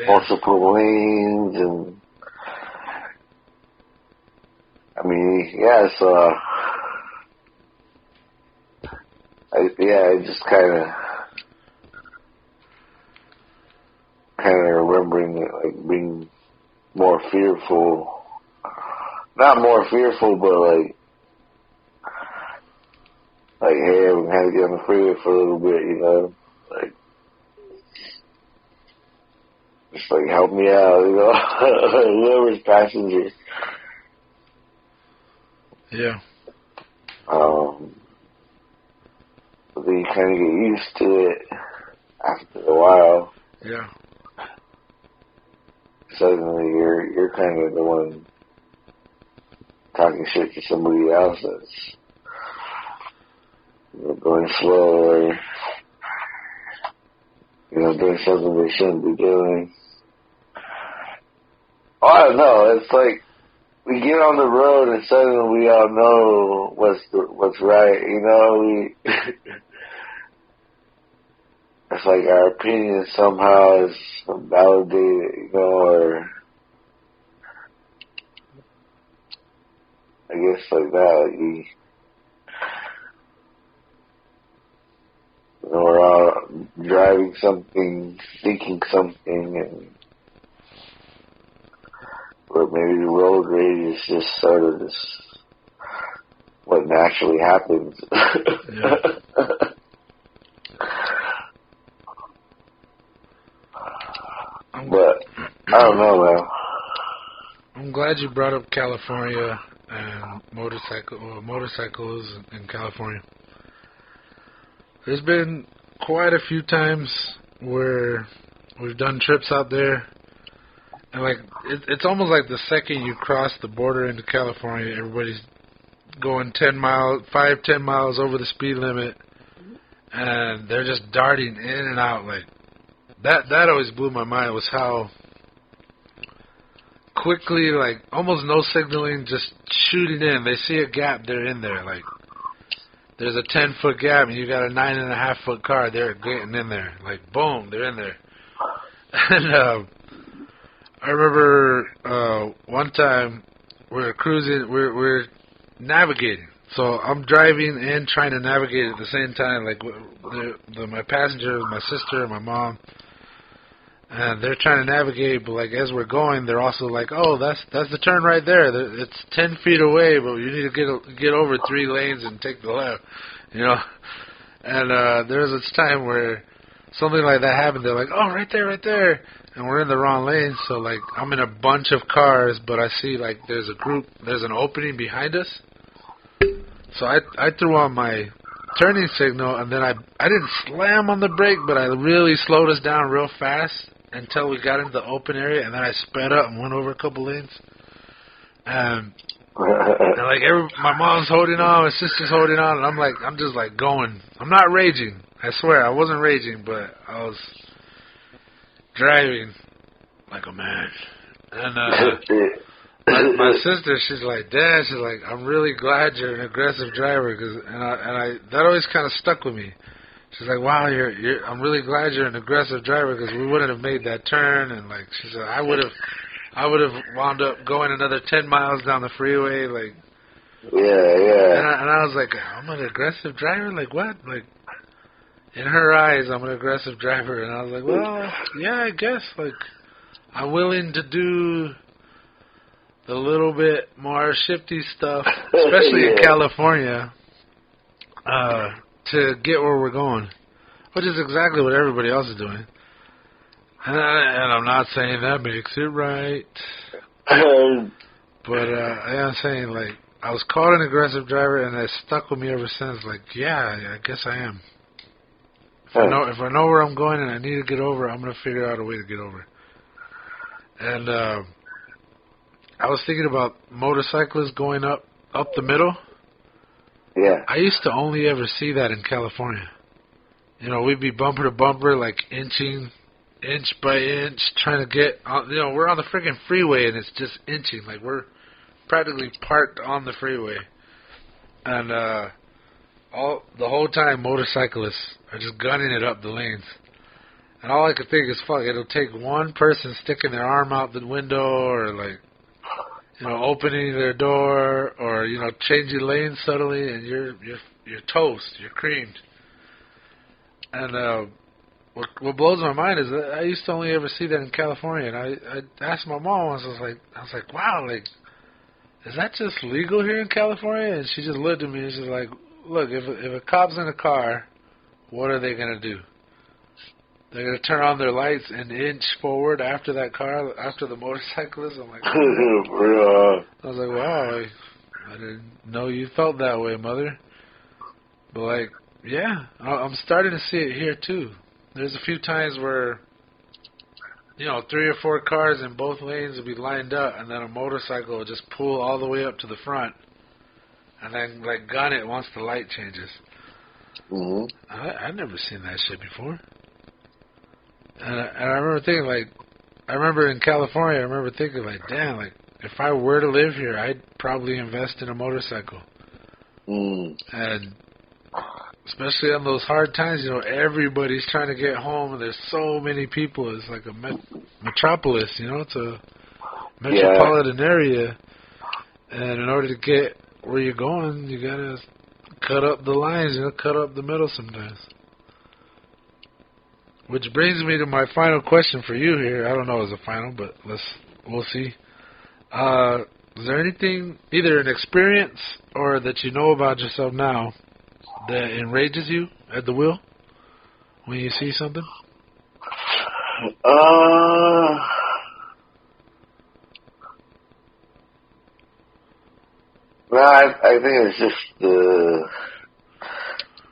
multiple lanes and I mean, yeah, so I just kind of remembering it, like being more fearful. Not more fearful, but like, hey, we had to get on the freeway for a little bit, you know, like, just like help me out, you know, whoever's passenger. Yeah. But then you kind of get used to it after a while. Yeah. Suddenly you're kind of the one talking shit to somebody else that's, you know, going slow or, you know, doing something they shouldn't be doing. Oh, I don't know. It's like we get on the road and suddenly we all know what's right. You know, it's like our opinion somehow is validated, you know, or I guess like that. Like you know, we're all driving something, thinking something, and but maybe the road rage is just sort of this what naturally happens. Yeah. But I don't know, man. I'm glad you brought up California and motorcycles in California. There's been quite a few times where we've done trips out there, and like it's almost like the second you cross the border into California, everybody's going 10 miles over the speed limit, and they're just darting in and out like. That always blew my mind was how quickly, like, almost no signaling, just shooting in. They see a gap, they're in there. Like, there's a 10-foot gap, and you got a 9.5-foot car, they're getting in there. Like, boom, they're in there. And I remember one time we're cruising, we're navigating. So I'm driving and trying to navigate at the same time. Like, my passenger, my sister, and my mom. And they're trying to navigate, but like as we're going, they're also like, "Oh, that's the turn right there. It's 10 feet away, but you need to get over 3 lanes and take the left," you know. And there was this time where something like that happened. They're like, "Oh, right there," and we're in the wrong lane. So like I'm in a bunch of cars, but I see like there's an opening behind us. So I threw on my turning signal, and then I didn't slam on the brake, but I really slowed us down real fast until we got into the open area, and then I sped up and went over a couple lanes. And like my mom's holding on, my sister's holding on, and I'm just like going. I'm not raging. I swear I wasn't raging, but I was driving like a man. And my sister, she's like, "Dad," she's like, "I'm really glad you're an aggressive driver," and that always kind of stuck with me. she's like, wow, I'm really glad you're an aggressive driver because we wouldn't have made that turn. And like she said, I would have wound up going another 10 miles down the freeway. Like, yeah. And I was like, I'm an aggressive driver? Like what? Like, in her eyes, I'm an aggressive driver. And I was like, well, yeah, I guess. Like, I'm willing to do the little bit more shifty stuff, especially in California, to get where we're going, which is exactly what everybody else is doing. And I'm not saying that makes it right, but I am saying, like, I was called an aggressive driver, and it stuck with me ever since. Like, yeah, I guess I am. If I know where I'm going and I need to get over, I'm going to figure out a way to get over. And I was thinking about motorcyclists going up the middle. Yeah. I used to only ever see that in California. You know, we'd be bumper to bumper, like inch by inch, trying to get on. You know, we're on the freaking freeway and it's just inching. Like, we're practically parked on the freeway. And the whole time, motorcyclists are just gunning it up the lanes. And all I could think is, fuck, it'll take one person sticking their arm out the window or, like, you know, opening their door or, you know, changing lanes suddenly, and you're toast. You're creamed. And what blows my mind is that I used to only ever see that in California. And I asked my mom once, I was like, wow, like, is that just legal here in California? And she just looked at me and she's like, look, if a cop's in a car, what are they going to do? They're going to turn on their lights and inch forward after that car, after the motorcyclist. I'm like, oh. I was like, wow, I didn't know you felt that way, mother. But, like, yeah, I'm starting to see it here, too. There's a few times where, you know, 3 or 4 cars in both lanes will be lined up, and then a motorcycle will just pull all the way up to the front and then, like, gun it once the light changes. Mm-hmm. I've never seen that shit before. And I remember thinking, like, I remember in California, I remember thinking, like, damn, like, if I were to live here, I'd probably invest in a motorcycle. And especially on those hard times, you know, everybody's trying to get home, and there's so many people. It's like a metropolis, you know, it's a metropolitan area. And in order to get where you're going, you got to cut up the lines, you know, cut up the middle sometimes. Which brings me to my final question for you here. I don't know if it's a final, but we'll see. Is there anything, either an experience or that you know about yourself now, that enrages you at the wheel when you see something? No, I think it's just the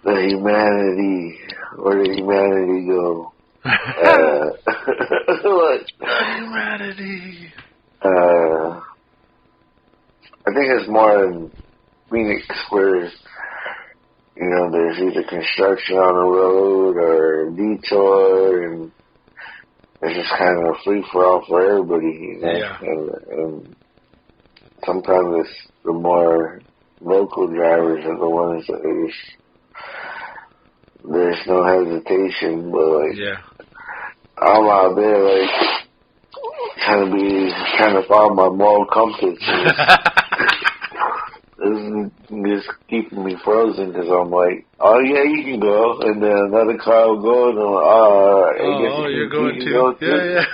humanity. Where did humanity go? Humanity. I think it's more in Phoenix where, you know, there's either construction on the road or a detour, and it's just kind of a free-for-all for everybody, you know? Yeah. And sometimes it's the more local drivers are the ones that there's no hesitation, but, like, I'm out there, like, trying to follow my moral compass. This is just keeping me frozen because I'm like, oh, yeah, you can go. And then another car will go, and I'm like, oh, you're going too. Yeah.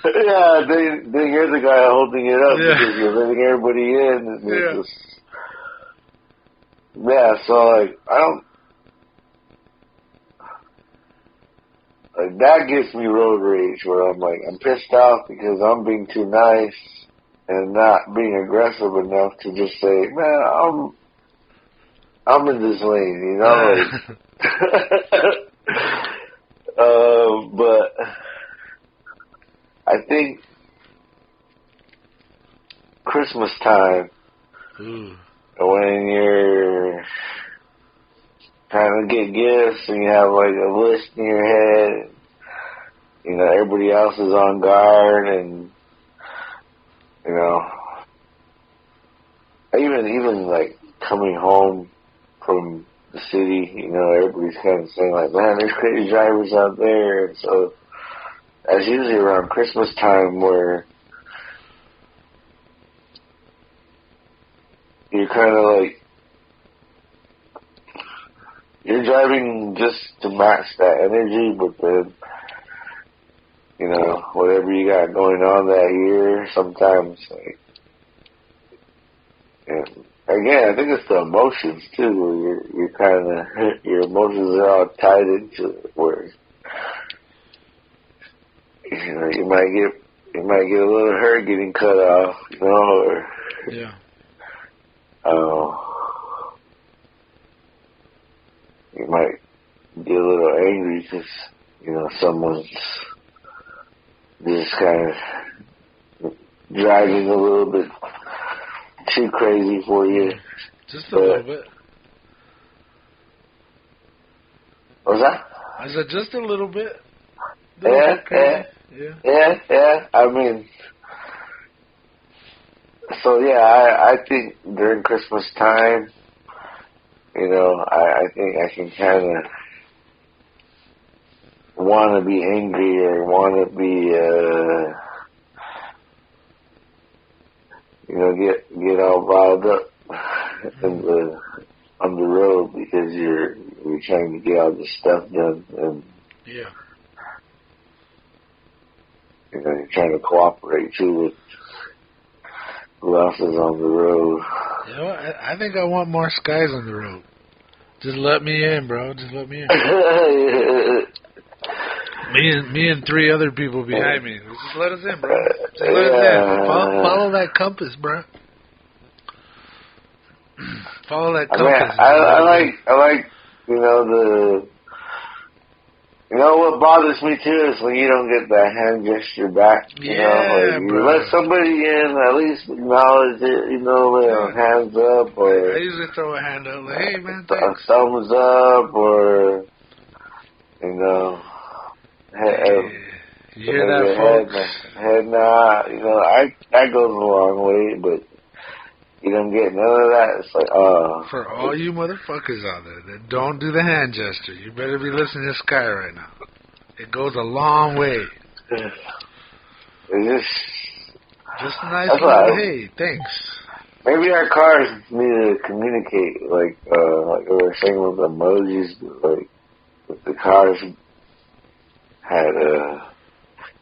Yeah, then you're the guy holding it up because you're letting everybody in. And it's just, so, like, I don't, like, that gives me road rage where I'm like, I'm pissed off because I'm being too nice and not being aggressive enough to just say, man, I'm in this lane, you know? Like, but I think Christmas time, when you're trying to get gifts and you have like a list in your head, you know, everybody else is on guard, and, you know, even like coming home from the city, you know, everybody's kind of saying like, man, there's crazy drivers out there. And so that's usually around Christmas time where you're kind of like, you're driving just to match that energy, but then, you know, whatever you got going on that year, sometimes, like, and again, I think it's the emotions too, where you're kind of, your emotions are all tied into it, where, you know, you might get a little hurt getting cut off, you know, or, yeah. You might get a little angry because, you know, someone's just kind of driving a little bit too crazy for you. Just a little bit. What was that? I said just a little bit. Yeah. I mean, so yeah, I think during Christmas time, you know, I think I can kind of want to be angry or want to be, you know, get all riled up on the road because you're trying to get all this stuff done, and yeah, you know, you're trying to cooperate too with who else is on the road. You know, I think I want more skies on the road. Just let me in, bro. Just let me in. me and 3 other people behind me. Just let us in, bro. Just let us in. Follow that compass, bro. Follow that compass. I like, you know, you know what bothers me too is when you don't get that hand gesture back. You know, like you bro. let somebody in, at least acknowledge it. You know, hands up, or I usually throw a hand up, like, "Hey, man, a thanks." thumbs up, or you know, you hear that, folks? Head nod. You know, that goes a long way, but you don't get none of that. It's like, for all you motherfuckers out there that don't do the hand gesture, you better be listening to Sky right now. It goes a long way. It's just a nice little, hey, thanks. Maybe our cars need to communicate, like we were saying with emojis, but like if the cars had a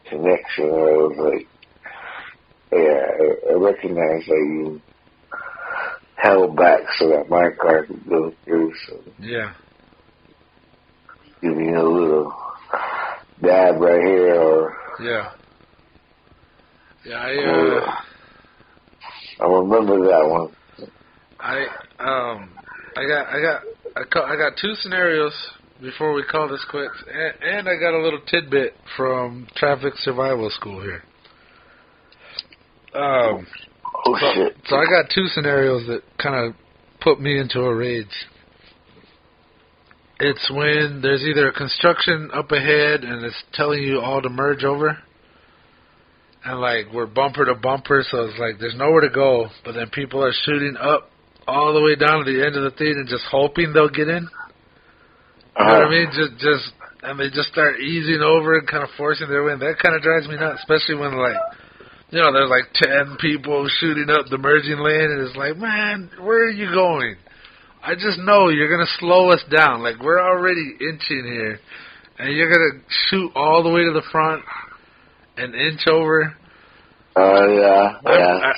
connection, or it was like, hey, I recognize that you held back so that my car could go through. So yeah, give me a little dab right here, or I remember that one. I got 2 scenarios before we call this quits, and I got a little tidbit from traffic survival school here. So I got 2 scenarios that kind of put me into a rage. It's when there's either a construction up ahead and it's telling you all to merge over, and like we're bumper to bumper, so it's like there's nowhere to go, but then people are shooting up all the way down to the end of the thing and just hoping they'll get in. You know what I mean? And they just start easing over and kind of forcing their way in. That kind of drives me nuts, especially when like, you know, there's like 10 people shooting up the merging lane, and it's like, man, where are you going? I just know you're going to slow us down. Like, we're already inching here, and you're going to shoot all the way to the front and inch over. Yeah.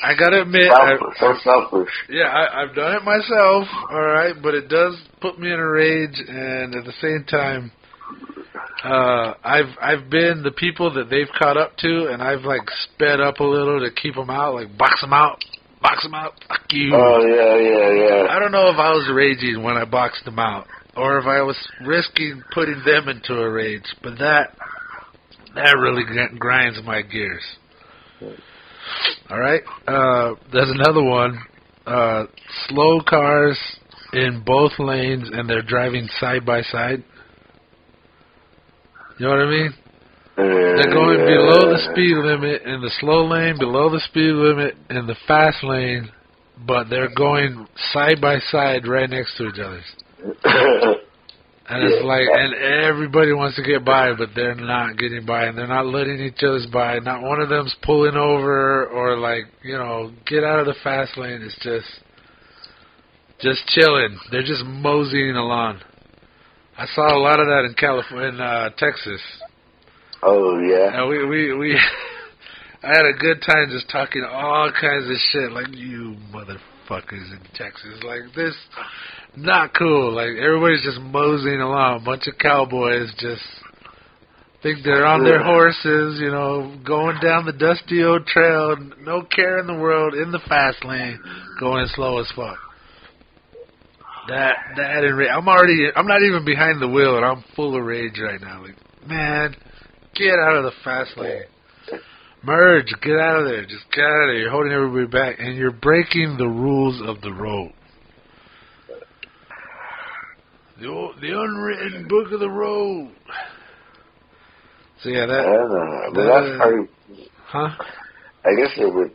I got to admit. So selfish. Yeah, I've done it myself, all right, but it does put me in a rage, and at the same time, I've been the people that they've caught up to, and I've like sped up a little to keep them out, like box them out, fuck you. Oh yeah. I don't know if I was raging when I boxed them out, or if I was risking putting them into a rage, but that really grinds my gears. All right, there's another one. Slow cars in both lanes, and they're driving side by side. You know what I mean? They're going below the speed limit in the slow lane, below the speed limit in the fast lane, but they're going side by side right next to each other. And it's like, and everybody wants to get by, but they're not getting by, and they're not letting each other's by. Not one of them's pulling over or like, get out of the fast lane. It's just chilling. They're just moseying along. I saw a lot of that in Texas. Oh yeah. And we I had a good time just talking all kinds of shit, like, you motherfuckers in Texas, like, this, not cool. Like, everybody's just moseying along. A bunch of cowboys just think they're on their horses, going down the dusty old trail, no care in the world, in the fast lane, going slow as fuck. I'm not even behind the wheel, and I'm full of rage right now. Like, man, get out of the fast lane. Merge, get out of there. Just get out of there. You're holding everybody back, and you're breaking the rules of the road. The unwritten book of the road. So yeah, that's probably. Huh? I guess it was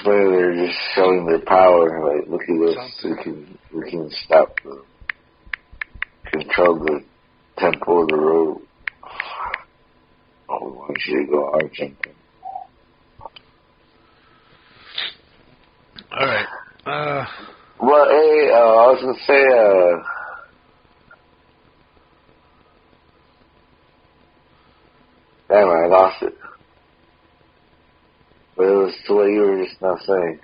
maybe they're just showing their power. Like, look at us. We can stop control the tempo of the road. Oh, we want you to go hard something. All right. Well, hey, I was gonna say, damn, I lost it. But it was the way you were just now saying.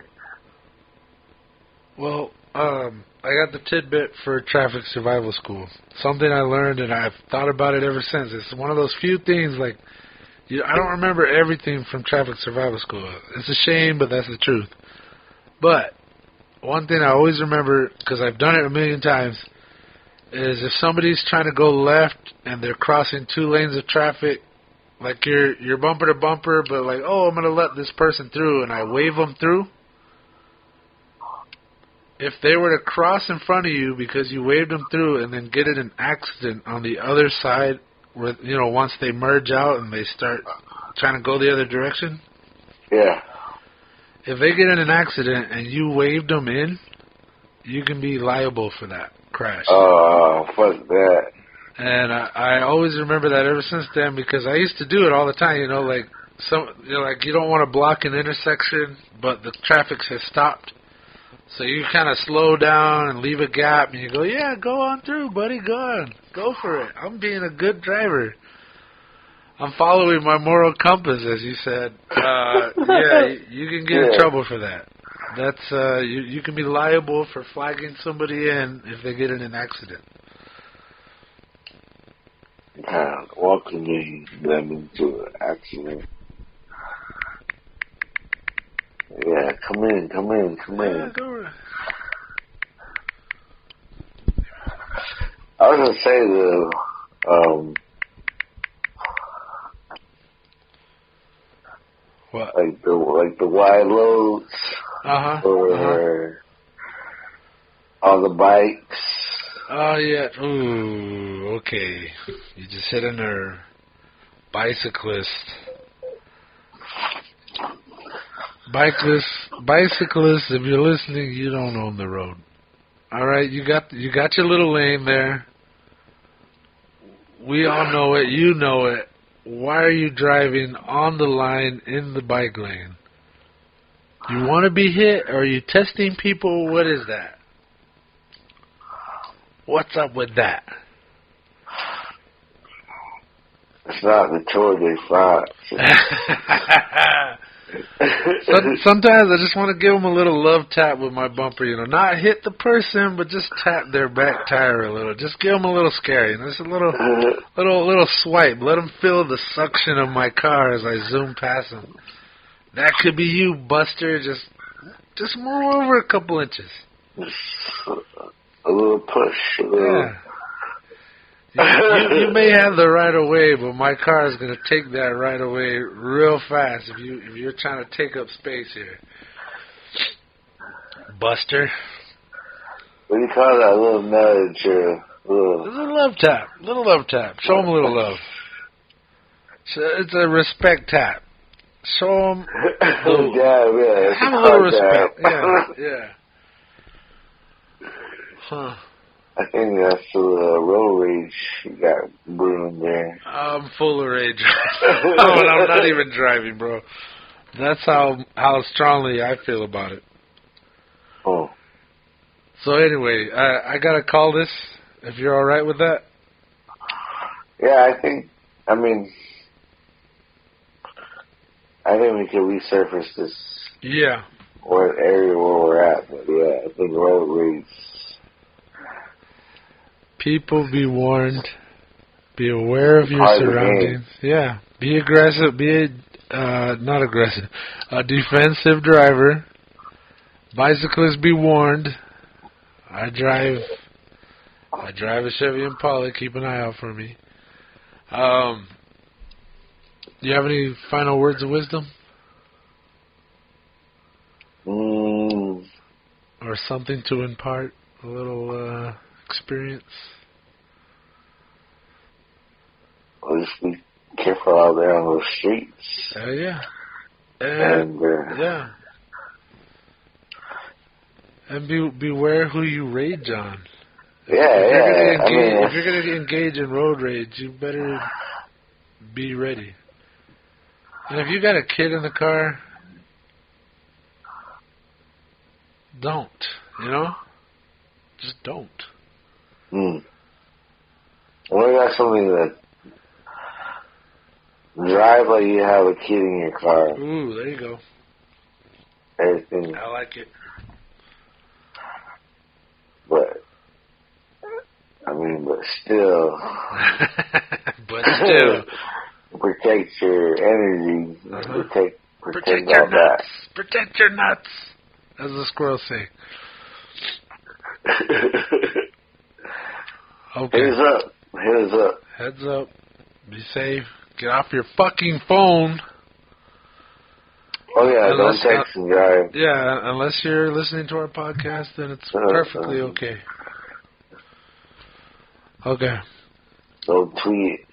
Well, I got the tidbit for traffic survival school. Something I learned, and I've thought about it ever since. It's one of those few things, like, I don't remember everything from traffic survival school. It's a shame, but that's the truth. But one thing I always remember, because I've done it a million times, is if somebody's trying to go left and they're crossing 2 lanes of traffic, like you're bumper to bumper, but like, oh, I'm going to let this person through, and I wave them through. If they were to cross in front of you because you waved them through and then get in an accident on the other side, where, once they merge out and they start trying to go the other direction. Yeah. If they get in an accident and you waved them in, you can be liable for that crash. Oh, fuck that. And I always remember that ever since then, because I used to do it all the time, like you don't want to block an intersection, but the traffic has stopped. So you kind of slow down and leave a gap, and you go, yeah, go on through, buddy, go on. Go for it. I'm being a good driver. I'm following my moral compass, as you said. Yeah, you can get in trouble for that. That's you can be liable for flagging somebody in if they get in an accident. Welcoming them into an accident. Yeah, come in. Yeah, go right. I was gonna say what? Like the wide loads, or on the bikes. Oh yeah. Ooh, okay. You just hit a nerve. Bicyclists, if you're listening, you don't own the road. All right, you got your little lane there. We all know it. You know it. Why are you driving on the line in the bike lane? You want to be hit, or are you testing people? What is that? What's up with that? It's not the Tour de France. Sometimes I just want to give them a little love tap with my bumper, not hit the person, but just tap their back tire a little. Just give them a little scare, just a little swipe. Let them feel the suction of my car as I zoom past them. That could be you, Buster. Just move over a couple inches. A little push. Yeah. You may have the right of way, but my car is going to take that right of way real fast if you're trying to take up space here. Buster. What do you call that? A little nudge or a little love tap. Show them a little love. It's a respect tap. Show them. Yeah. Have a little respect. Yeah. Huh. I think that's the road rage you got brewing there. I'm full of rage. And I'm not even driving, bro. That's how strongly I feel about it. Oh. So anyway, I gotta call this. If you're all right with that. Yeah, I think we can resurface this. Yeah. Or area where we're at, but yeah, I think road rage. People, be warned. Be aware of your surroundings. Yeah. Be aggressive. Not aggressive. A defensive driver. Bicyclists, be warned. I drive a Chevy Impala. Keep an eye out for me. Do you have any final words of wisdom? Or something to impart? A little experience? Well, just be careful out there on those streets. Yeah. Yeah. And beware who you rage on. If you're going to engage in road rage, you better be ready. And if you got a kid in the car, don't. Just don't. Well, that's something that drive like you have a kid in your car. Ooh, there you go. Everything. I like it. But still. Protect your energy. Protect your all nuts. Protect your nuts. As the squirrels say. Okay. Heads up. Be safe. Get off your fucking phone. Oh, yeah, don't text and drive. Yeah, unless you're listening to our podcast, then it's perfectly okay. Okay. Don't tweet.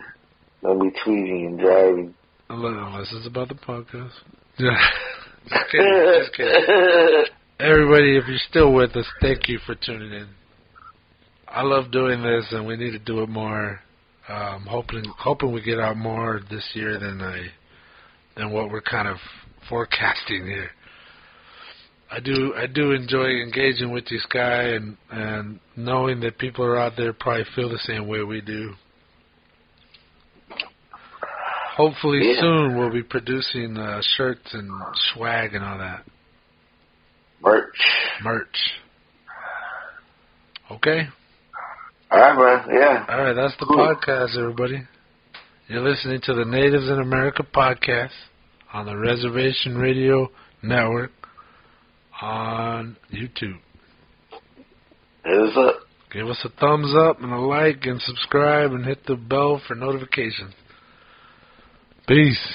Don't be tweeting and driving. Unless it's about the podcast. Yeah. Just kidding. Everybody, if you're still with us, thank you for tuning in. I love doing this, and we need to do it more. Hoping we get out more this year than what we're kind of forecasting here. I do enjoy engaging with this guy and knowing that people are out there probably feel the same way we do. Hopefully soon we'll be producing shirts and swag and all that. Merch. Okay? All right, man. Yeah. All right, that's the podcast, everybody. You're listening to the Natives in America podcast on the Reservation Radio Network on YouTube. Hit us up. Give us a thumbs up and a like and subscribe and hit the bell for notifications. Peace.